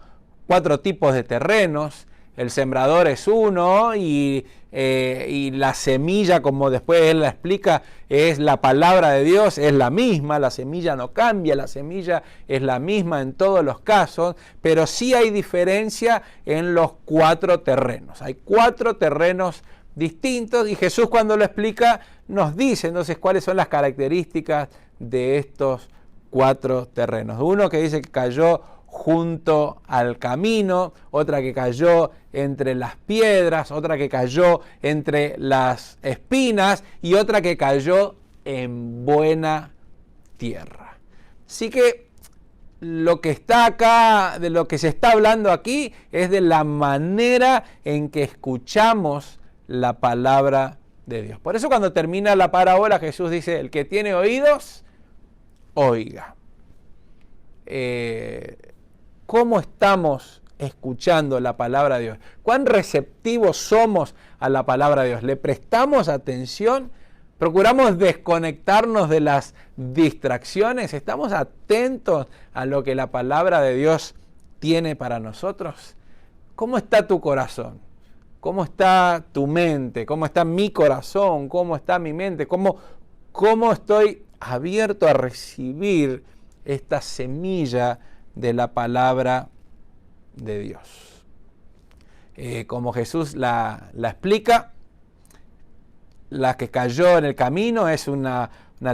tipos de terrenos. El sembrador es uno y la semilla, como después él la explica, es la palabra de Dios, es la misma, la semilla no cambia, la semilla es la misma en todos los casos, pero sí hay diferencia en los 4 terrenos. Hay 4 terrenos distintos y Jesús, cuando lo explica, nos dice entonces cuáles son las características de estos 4 terrenos. Uno que dice que cayó junto al camino, otra que cayó entre las piedras, otra que cayó entre las espinas y otra que cayó en buena tierra. Así que lo que está acá, de lo que se está hablando aquí, es de la manera en que escuchamos la palabra de Dios. Por eso cuando termina la parábola Jesús dice, el que tiene oídos, oiga. ¿Cómo estamos escuchando la palabra de Dios? ¿Cuán receptivos somos a la palabra de Dios? ¿Le prestamos atención? ¿Procuramos desconectarnos de las distracciones? ¿Estamos atentos a lo que la palabra de Dios tiene para nosotros? ¿Cómo está tu corazón? ¿Cómo está tu mente? ¿Cómo está mi corazón? ¿Cómo está mi mente? ¿Cómo estoy abierto a recibir esta semilla de la palabra de Dios? Como Jesús la explica, la que cayó en el camino es una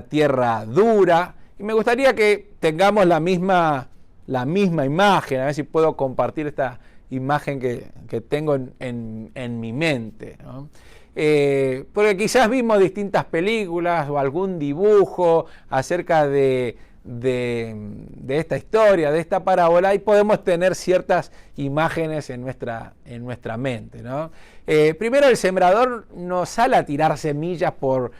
tierra dura. Y me gustaría que tengamos la misma imagen, a ver si puedo compartir esta imagen que tengo en mi mente, ¿no? Porque quizás vimos distintas películas o algún dibujo acerca de esta historia, de esta parábola, y podemos tener ciertas imágenes en nuestra mente, ¿no? Primero, el sembrador no sale a tirar semillas por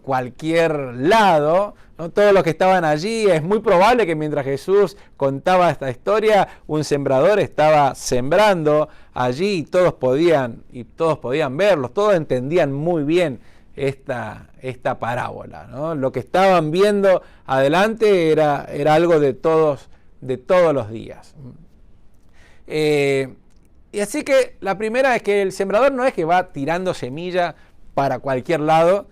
cualquier lado, ¿no? Todos los que estaban allí, es muy probable que mientras Jesús contaba esta historia, un sembrador estaba sembrando allí y todos podían verlos, todos entendían muy bien esta parábola, ¿no? Lo que estaban viendo adelante era algo de todos los días. Y así que la primera es que el sembrador no es que va tirando semilla para cualquier lado,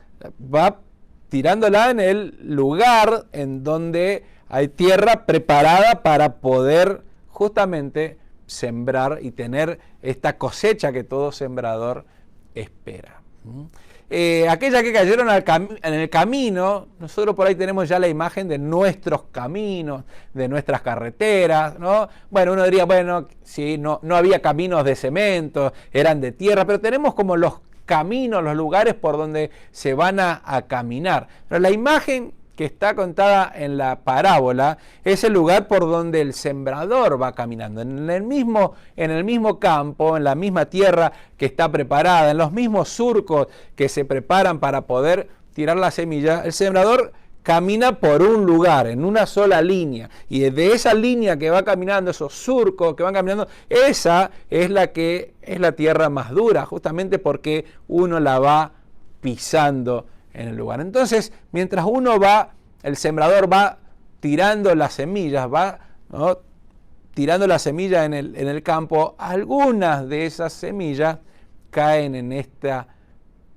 va tirándola en el lugar en donde hay tierra preparada para poder justamente sembrar y tener esta cosecha que todo sembrador espera. Aquellas que cayeron en el camino, nosotros por ahí tenemos ya la imagen de nuestros caminos, de nuestras carreteras, ¿no? Bueno, uno diría, bueno, sí, no había caminos de cemento, eran de tierra, pero tenemos como los caminos, los lugares por donde se van a caminar. Pero la imagen que está contada en la parábola es el lugar por donde el sembrador va caminando, en el mismo campo, en la misma tierra que está preparada, en los mismos surcos que se preparan para poder tirar la semilla. El sembrador camina por un lugar, en una sola línea, y de esa línea que va caminando, esos surcos que van caminando, esa es la tierra más dura, justamente porque uno la va pisando en el lugar. Entonces, mientras el sembrador va tirando las semillas, ¿no? Tirando la semilla en el campo, algunas de esas semillas caen en esta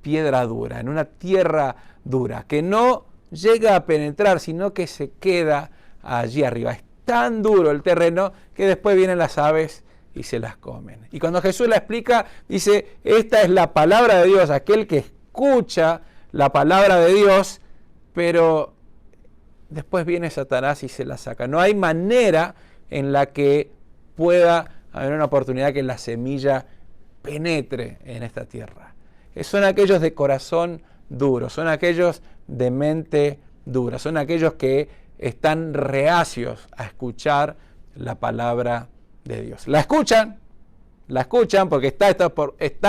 piedra dura, en una tierra dura, que no llega a penetrar, sino que se queda allí arriba. Es tan duro el terreno que después vienen las aves y se las comen. Y cuando Jesús la explica, dice, esta es la palabra de Dios, aquel que escucha la palabra de Dios, pero después viene Satanás y se la saca. No hay manera en la que pueda haber una oportunidad que la semilla penetre en esta tierra. Son aquellos de corazón duro, son aquellos de mente dura, son aquellos que están reacios a escuchar la palabra de Dios. La escuchan porque está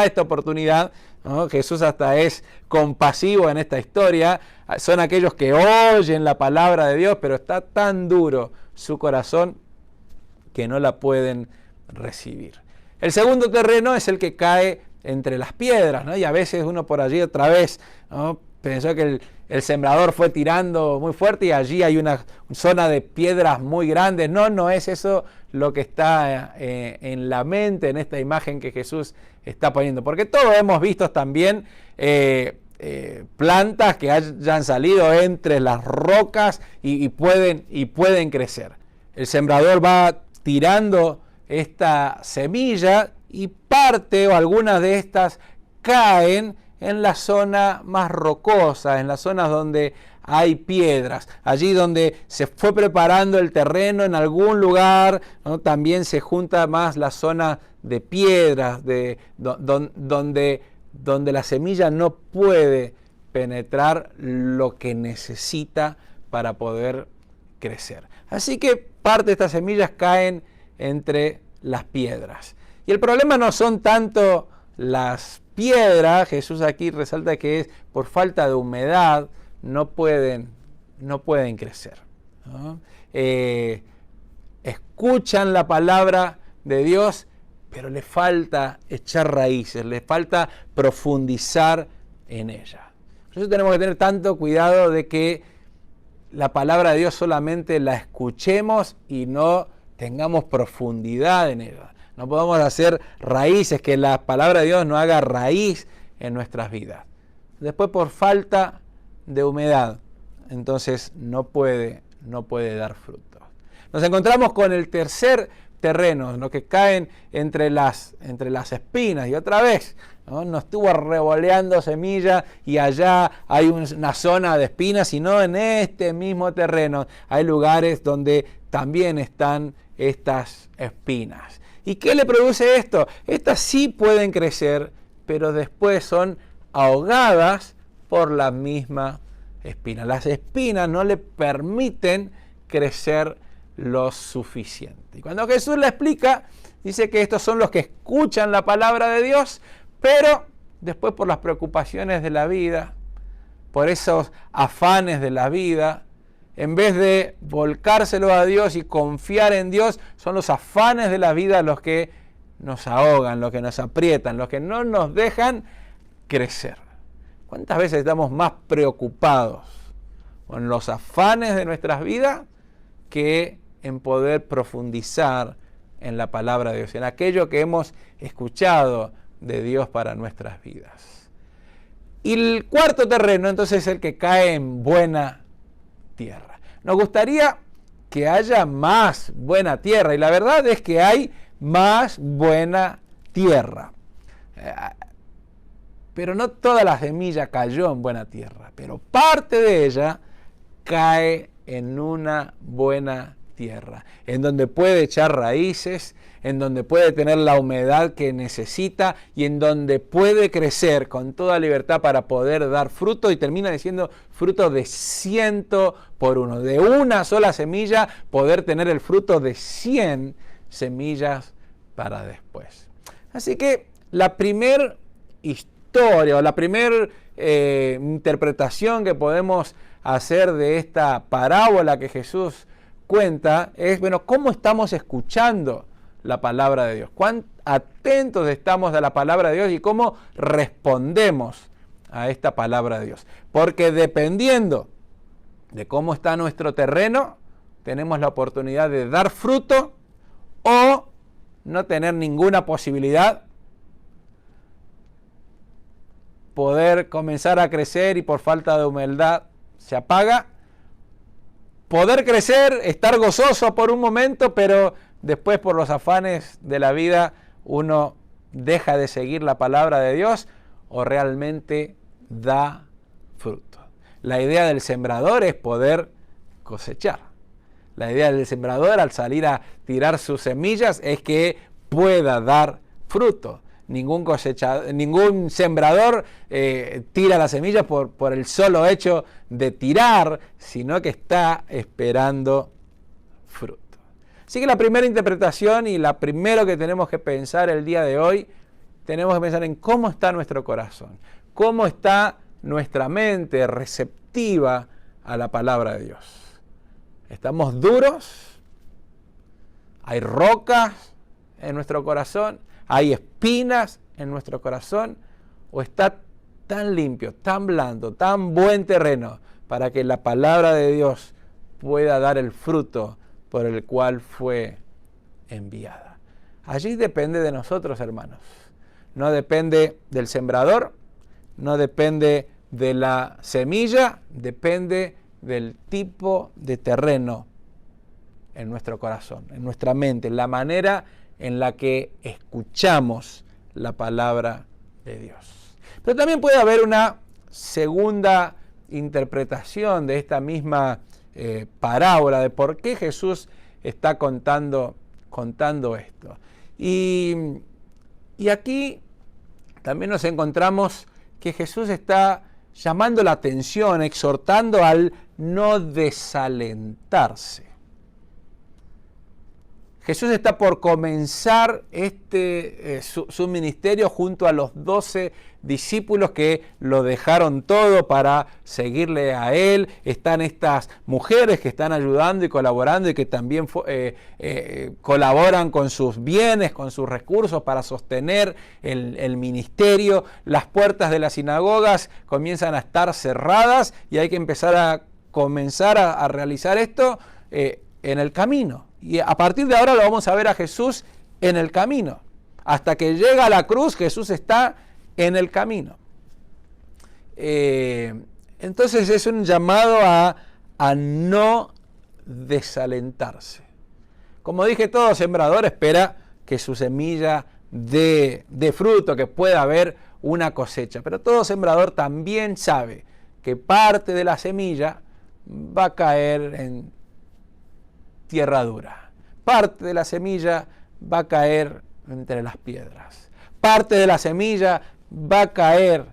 esta oportunidad, ¿no? Jesús hasta es compasivo en esta historia. Son aquellos que oyen la palabra de Dios, pero está tan duro su corazón que no la pueden recibir. El segundo terreno es el que cae entre las piedras, ¿no? Y a veces uno por allí otra vez, ¿no? Pensó que el sembrador fue tirando muy fuerte y allí hay una zona de piedras muy grandes. No es eso lo que está en la mente, en esta imagen que Jesús está poniendo. Porque todos hemos visto también plantas que hayan salido entre las rocas y pueden crecer. El sembrador va tirando esta semilla y parte o algunas de estas caen en la zona más rocosa, en las zonas donde hay piedras, allí donde se fue preparando el terreno en algún lugar, ¿no? También se junta más la zona de piedras, donde la semilla no puede penetrar lo que necesita para poder crecer. Así que parte de estas semillas caen entre las piedras. Y el problema no son tanto las piedras, Jesús aquí resalta que es por falta de humedad, no pueden crecer, ¿no? Escuchan la palabra de Dios, pero le falta echar raíces, le falta profundizar en ella. Por eso tenemos que tener tanto cuidado de que la palabra de Dios solamente la escuchemos y no tengamos profundidad en ella. No podemos hacer raíces, que la palabra de Dios no haga raíz en nuestras vidas. Después, por falta de humedad, entonces no puede dar fruto. Nos encontramos con el tercer terreno, lo que caen entre las espinas, y otra vez, ¿no? Estuvo revoleando semillas y allá hay una zona de espinas, sino en este mismo terreno hay lugares donde también están estas espinas. ¿Y qué le produce esto? Estas sí pueden crecer, pero después son ahogadas por la misma espina. Las espinas no le permiten crecer lo suficiente. Y cuando Jesús le explica, dice que estos son los que escuchan la palabra de Dios, pero después por las preocupaciones de la vida, por esos afanes de la vida, en vez de volcárselo a Dios y confiar en Dios, son los afanes de la vida los que nos ahogan, los que nos aprietan, los que no nos dejan crecer. ¿Cuántas veces estamos más preocupados con los afanes de nuestras vidas que en poder profundizar en la palabra de Dios, en aquello que hemos escuchado de Dios para nuestras vidas? Y el cuarto terreno, entonces, es el que cae en buena tierra. Nos gustaría que haya más buena tierra, y la verdad es que hay más buena tierra. Pero no toda la semilla cayó en buena tierra, pero parte de ella cae en una buena tierra, en donde puede echar raíces, en donde puede tener la humedad que necesita y en donde puede crecer con toda libertad para poder dar fruto, y termina diciendo fruto de 100 por uno. De una sola semilla poder tener el fruto de 100 semillas para después. Así que la primer historia o la primer interpretación que podemos hacer de esta parábola que Jesús cuenta es, bueno, ¿cómo estamos escuchando la palabra de Dios? ¿Cuán atentos estamos a la palabra de Dios y cómo respondemos a esta palabra de Dios? Porque dependiendo de cómo está nuestro terreno, tenemos la oportunidad de dar fruto o no tener ninguna posibilidad, poder comenzar a crecer y por falta de humildad se apaga, poder crecer, estar gozoso por un momento, pero después por los afanes de la vida uno deja de seguir la palabra de Dios o realmente da fruto. La idea del sembrador es poder cosechar. La idea del sembrador al salir a tirar sus semillas es que pueda dar fruto. Ningún sembrador tira las semillas por el solo hecho de tirar, sino que está esperando fruto. Así que la primera interpretación y la primero que tenemos que pensar el día de hoy, tenemos que pensar en cómo está nuestro corazón, cómo está nuestra mente receptiva a la palabra de Dios. ¿Estamos duros? ¿Hay rocas en nuestro corazón? ¿Hay espinas en nuestro corazón? ¿O está tan limpio, tan blando, tan buen terreno para que la palabra de Dios pueda dar el fruto por el cual fue enviada? Allí depende de nosotros, hermanos. No depende del sembrador, no depende de la semilla, depende del tipo de terreno en nuestro corazón, en nuestra mente, en la manera en la que escuchamos la palabra de Dios. Pero también puede haber una segunda interpretación de esta misma parábola, de por qué Jesús está contando esto. Y aquí también nos encontramos que Jesús está llamando la atención, exhortando al no desalentarse. Jesús está por comenzar su ministerio junto a los 12 discípulos que lo dejaron todo para seguirle a Él. Están estas mujeres que están ayudando y colaborando y que también colaboran con sus bienes, con sus recursos para sostener el ministerio. Las puertas de las sinagogas comienzan a estar cerradas y hay que comenzar a realizar esto en el camino. Y a partir de ahora lo vamos a ver a Jesús en el camino. Hasta que llega a la cruz, Jesús está en el camino. Entonces es un llamado a no desalentarse. Como dije, todo sembrador espera que su semilla dé fruto, que pueda haber una cosecha. Pero todo sembrador también sabe que parte de la semilla va a caer en tierra dura. Parte de la semilla va a caer entre las piedras. Parte de la semilla va a caer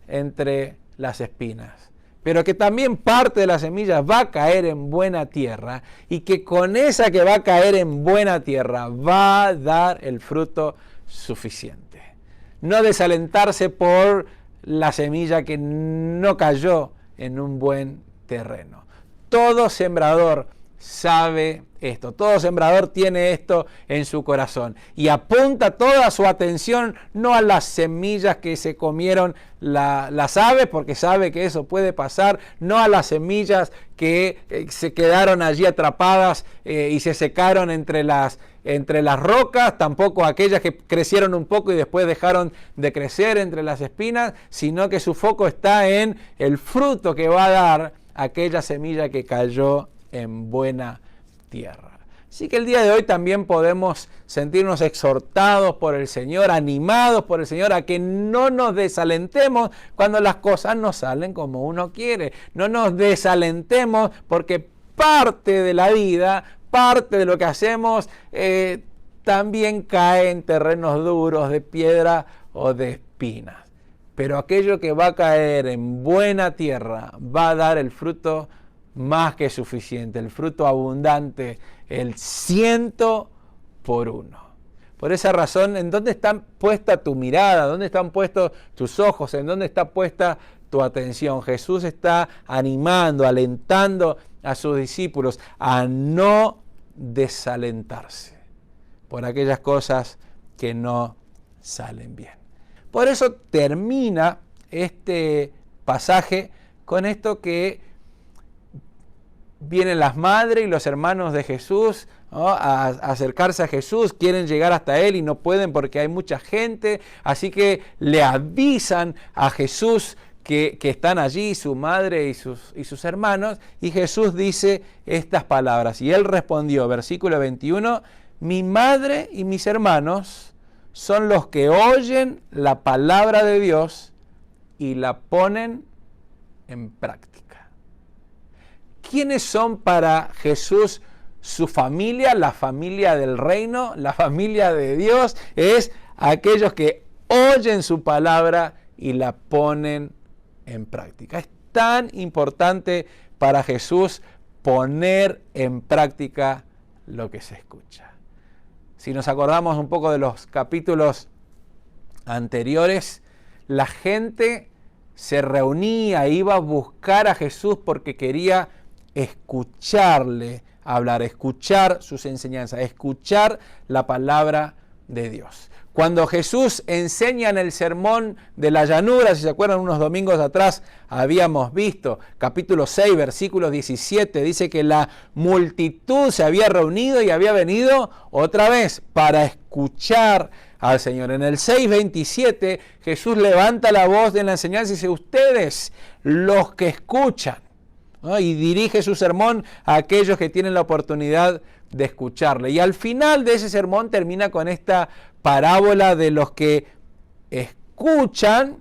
entre las espinas. Pero que también parte de la semilla va a caer en buena tierra y que con esa que va a caer en buena tierra va a dar el fruto suficiente. No desalentarse por la semilla que no cayó en un buen terreno. Todo sembrador sabe esto, todo sembrador tiene esto en su corazón y apunta toda su atención no a las semillas que se comieron las aves, porque sabe que eso puede pasar, no a las semillas que se quedaron allí atrapadas y se secaron entre las rocas, tampoco aquellas que crecieron un poco y después dejaron de crecer entre las espinas, sino que su foco está en el fruto que va a dar aquella semilla que cayó en buena tierra. Así que el día de hoy también podemos sentirnos exhortados por el Señor, animados por el Señor a que no nos desalentemos cuando las cosas no salen como uno quiere. No nos desalentemos porque parte de la vida, parte de lo que hacemos también cae en terrenos duros de piedra o de espinas. Pero aquello que va a caer en buena tierra va a dar el fruto más que suficiente, el fruto abundante, el 100 por 1. Por esa razón, ¿en dónde está puesta tu mirada? ¿Dónde están puestos tus ojos? ¿En dónde está puesta tu atención? Jesús está animando, alentando a sus discípulos a no desalentarse por aquellas cosas que no salen bien. Por eso termina este pasaje con esto que vienen las madres y los hermanos de Jesús, ¿no?, a acercarse a Jesús, quieren llegar hasta Él y no pueden porque hay mucha gente, así que le avisan a Jesús que están allí, su madre y sus hermanos, y Jesús dice estas palabras, y Él respondió, versículo 21, mi madre y mis hermanos son los que oyen la palabra de Dios y la ponen en práctica. ¿Quiénes son para Jesús su familia? La familia del reino, la familia de Dios, es aquellos que oyen su palabra y la ponen en práctica. Es tan importante para Jesús poner en práctica lo que se escucha. Si nos acordamos un poco de los capítulos anteriores, la gente se reunía, iba a buscar a Jesús porque quería escucharle hablar, escuchar sus enseñanzas, escuchar la palabra de Dios. Cuando Jesús enseña en el sermón de la llanura, si se acuerdan, unos domingos atrás habíamos visto, capítulo 6, versículo 17, dice que la multitud se había reunido y había venido otra vez para escuchar al Señor. En el 6:27 Jesús levanta la voz de la enseñanza y dice, ustedes los que escuchan, ¿no?, y dirige su sermón a aquellos que tienen la oportunidad de escucharle. Y al final de ese sermón termina con esta parábola de los que escuchan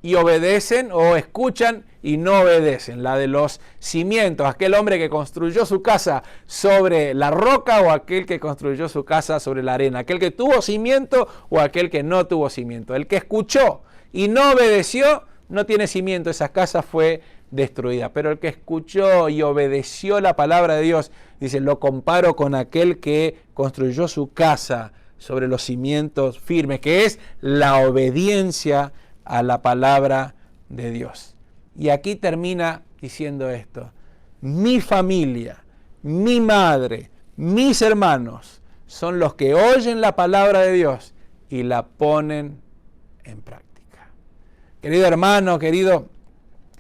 y obedecen, o escuchan y no obedecen. La de los cimientos, aquel hombre que construyó su casa sobre la roca o aquel que construyó su casa sobre la arena. Aquel que tuvo cimiento o aquel que no tuvo cimiento. El que escuchó y no obedeció no tiene cimiento, esa casa fue destruida. Pero el que escuchó y obedeció la palabra de Dios, dice, lo comparo con aquel que construyó su casa sobre los cimientos firmes, que es la obediencia a la palabra de Dios. Y aquí termina diciendo esto: mi familia, mi madre, mis hermanos son los que oyen la palabra de Dios y la ponen en práctica. Querido hermano, querido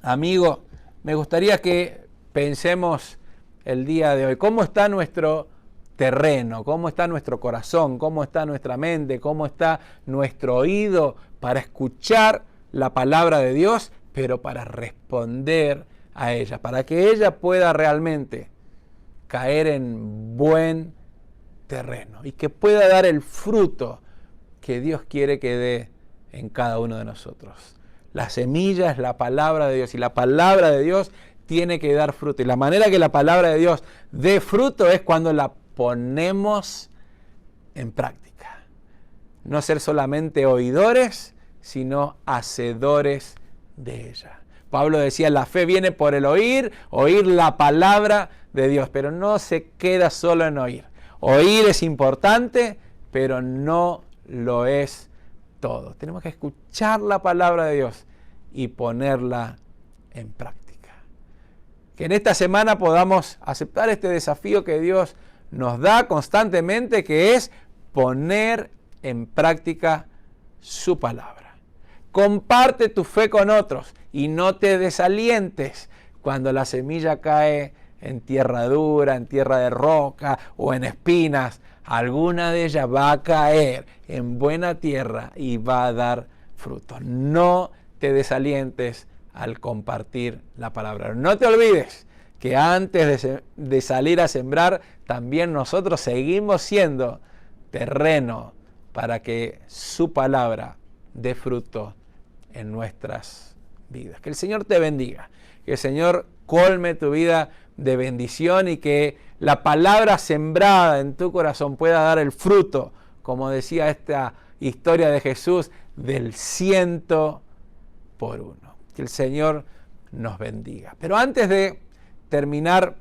amigo, me gustaría que pensemos el día de hoy, ¿cómo está nuestro terreno? ¿Cómo está nuestro corazón? ¿Cómo está nuestra mente? ¿Cómo está nuestro oído para escuchar la palabra de Dios, pero para responder a ella, para que ella pueda realmente caer en buen terreno y que pueda dar el fruto que Dios quiere que dé en cada uno de nosotros? La semilla es la palabra de Dios y la palabra de Dios tiene que dar fruto. Y la manera que la palabra de Dios dé fruto es cuando la ponemos en práctica. No ser solamente oidores, sino hacedores de ella. Pablo decía, la fe viene por el oír la palabra de Dios, pero no se queda solo en oír. Oír es importante, pero no lo es todo. Tenemos que escuchar la palabra de Dios y ponerla en práctica. Que en esta semana podamos aceptar este desafío que Dios nos da constantemente, que es poner en práctica su palabra. Comparte tu fe con otros y no te desalientes cuando la semilla cae en tierra dura, en tierra de roca o en espinas. Alguna de ellas va a caer en buena tierra y va a dar fruto. No te desalientes al compartir la palabra. No te olvides que antes de salir a sembrar, también nosotros seguimos siendo terreno para que su palabra dé fruto en nuestras vidas. Que el Señor te bendiga, que el Señor colme tu vida de bendición y que la palabra sembrada en tu corazón pueda dar el fruto, como decía esta historia de Jesús, del 100 por 1. Que el Señor nos bendiga. Pero antes de terminar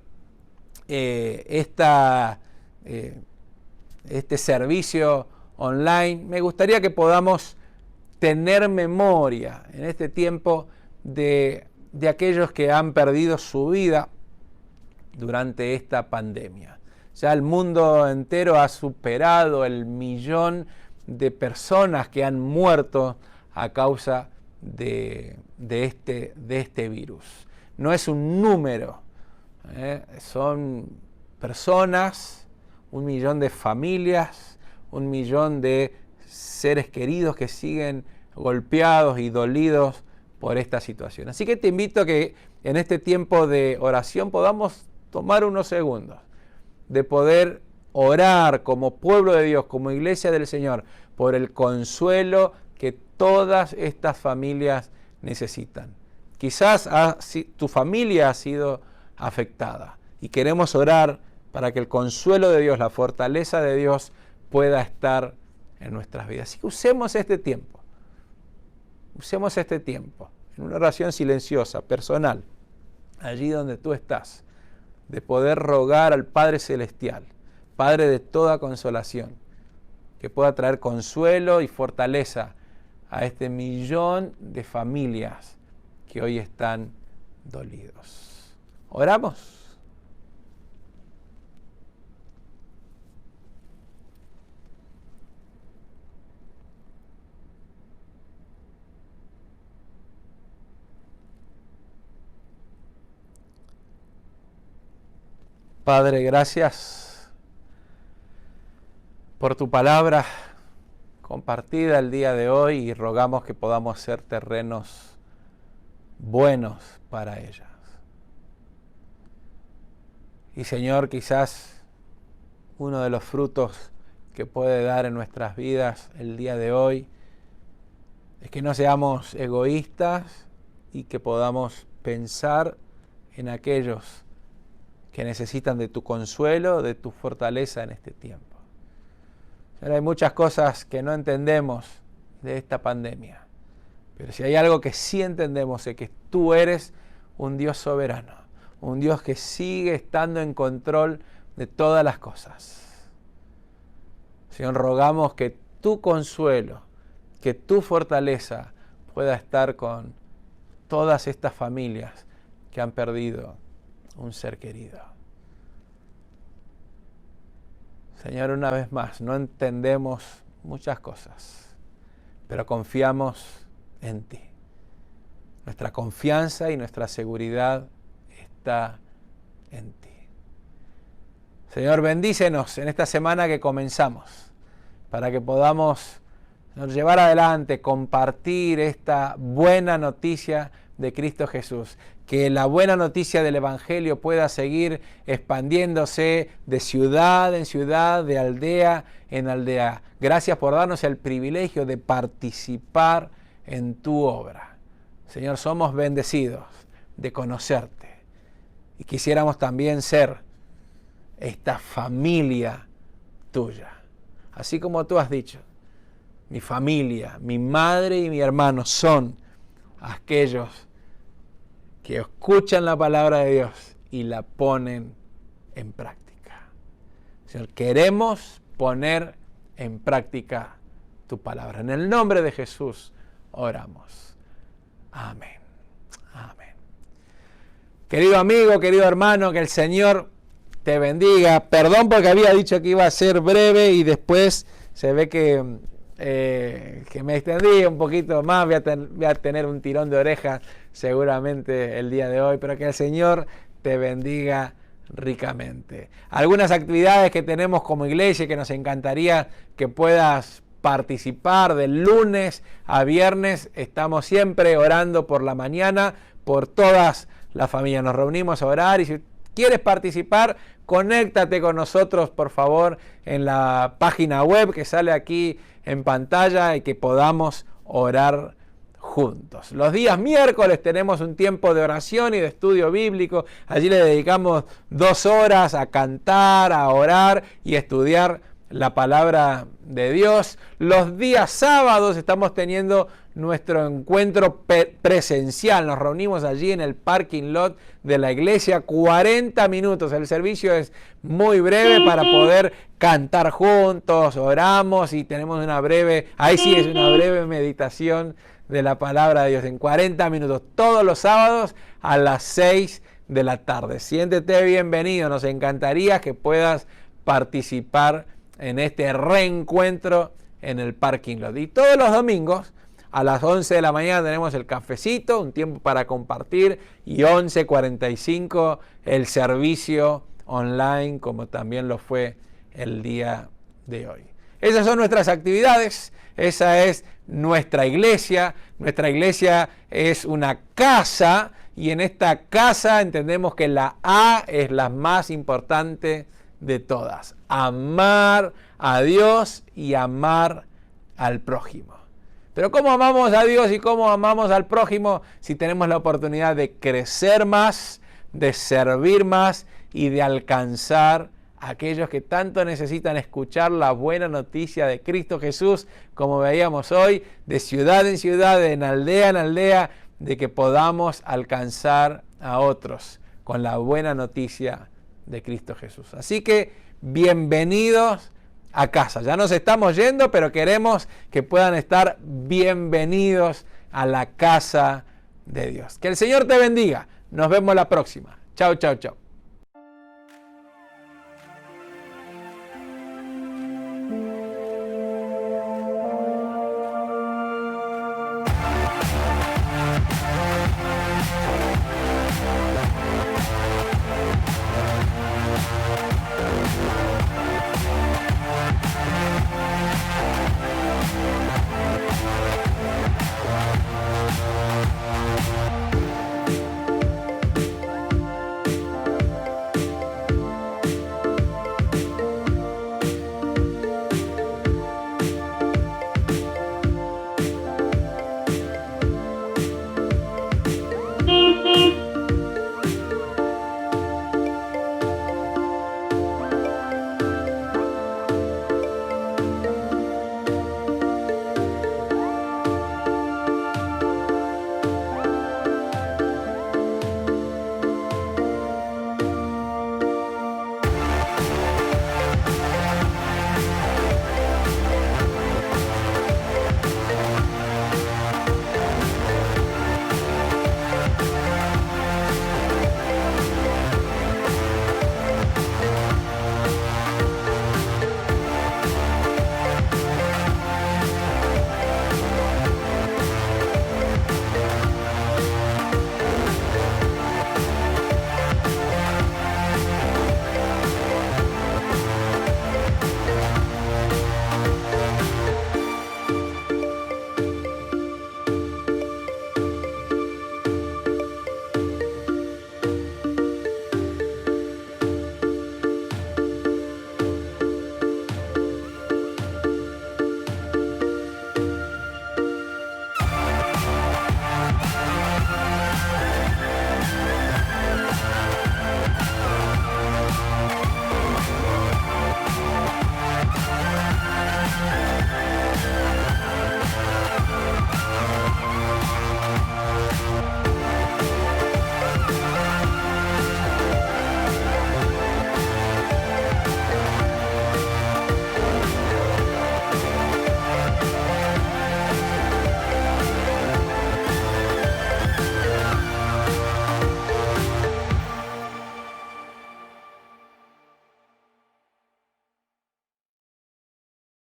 este servicio online, me gustaría que podamos tener memoria en este tiempo de aquellos que han perdido su vida durante esta pandemia. Ya el mundo entero ha superado el 1.000.000 de personas que han muerto a causa de este virus. No es un número, son personas, 1.000.000 de familias, 1.000.000 de seres queridos que siguen golpeados y dolidos por esta situación. Así que te invito a que en este tiempo de oración podamos tomar unos segundos de poder orar como pueblo de Dios, como iglesia del Señor, por el consuelo que todas estas familias necesitan. Quizás tu familia ha sido afectada y queremos orar para que el consuelo de Dios, la fortaleza de Dios pueda estar en nuestras vidas. Así que usemos este tiempo en una oración silenciosa, personal, allí donde tú estás, de poder rogar al Padre Celestial, Padre de toda consolación, que pueda traer consuelo y fortaleza a este 1.000.000 de familias que hoy están dolidos. ¿Oramos? Padre, gracias por tu palabra compartida el día de hoy y rogamos que podamos ser terrenos buenos para ellas. Y Señor, quizás uno de los frutos que puede dar en nuestras vidas el día de hoy es que no seamos egoístas y que podamos pensar en aquellos que necesitan de tu consuelo, de tu fortaleza en este tiempo. Señor, hay muchas cosas que no entendemos de esta pandemia, pero si hay algo que sí entendemos es que tú eres un Dios soberano, un Dios que sigue estando en control de todas las cosas. Señor, rogamos que tu consuelo, que tu fortaleza pueda estar con todas estas familias que han perdido un ser querido. Señor, una vez más, no entendemos muchas cosas, pero confiamos en ti. Nuestra confianza y nuestra seguridad está en ti. Señor, bendícenos en esta semana que comenzamos, para que podamos llevar adelante, compartir esta buena noticia de Cristo Jesús. Que la buena noticia del Evangelio pueda seguir expandiéndose de ciudad en ciudad, de aldea en aldea. Gracias por darnos el privilegio de participar en tu obra. Señor, somos bendecidos de conocerte y quisiéramos también ser esta familia tuya. Así como tú has dicho, mi familia, mi madre y mi hermano son aquellos que escuchan la palabra de Dios y la ponen en práctica. Señor, queremos poner en práctica tu palabra. En el nombre de Jesús oramos. Amén. Amén. Querido amigo, querido hermano, que el Señor te bendiga. Perdón porque había dicho que iba a ser breve y después se ve que me extendí un poquito más. Voy a tener un tirón de orejas seguramente el día de hoy, pero que el Señor te bendiga ricamente. Algunas actividades que tenemos como iglesia que nos encantaría que puedas participar. De lunes a viernes estamos siempre orando por la mañana por todas las familias. Nos reunimos a orar y si quieres participar, conéctate con nosotros, por favor, en la página web que sale aquí en pantalla y que podamos orar juntos. Los días miércoles tenemos un tiempo de oración y de estudio bíblico. Allí le dedicamos 2 horas a cantar, a orar y a estudiar la palabra de Dios. Los días sábados estamos teniendo nuestro encuentro presencial. Nos reunimos allí en el parking lot de la iglesia, 40 minutos. El servicio es muy breve para poder cantar juntos, oramos y tenemos una breve meditación de la palabra de Dios en 40 minutos, todos los sábados a las 6 de la tarde. Siéntete bienvenido, nos encantaría que puedas participar en este reencuentro en el parking lot. Y todos los domingos a las 11 de la mañana tenemos el cafecito, un tiempo para compartir, y 11:45 el servicio online, como también lo fue el día de hoy. Esas son nuestras actividades, esa es nuestra iglesia. Nuestra iglesia es una casa y en esta casa entendemos que la A es la más importante de todas. Amar a Dios y amar al prójimo. Pero ¿cómo amamos a Dios y cómo amamos al prójimo si tenemos la oportunidad de crecer más, de servir más y de alcanzar a aquellos que tanto necesitan escuchar la buena noticia de Cristo Jesús, como veíamos hoy, de ciudad en ciudad, de aldea en aldea, de que podamos alcanzar a otros con la buena noticia de Cristo Jesús? Así que bienvenidos a casa. Ya nos estamos yendo, pero queremos que puedan estar bienvenidos a la casa de Dios. Que el Señor te bendiga. Nos vemos la próxima. Chau, chau, chau.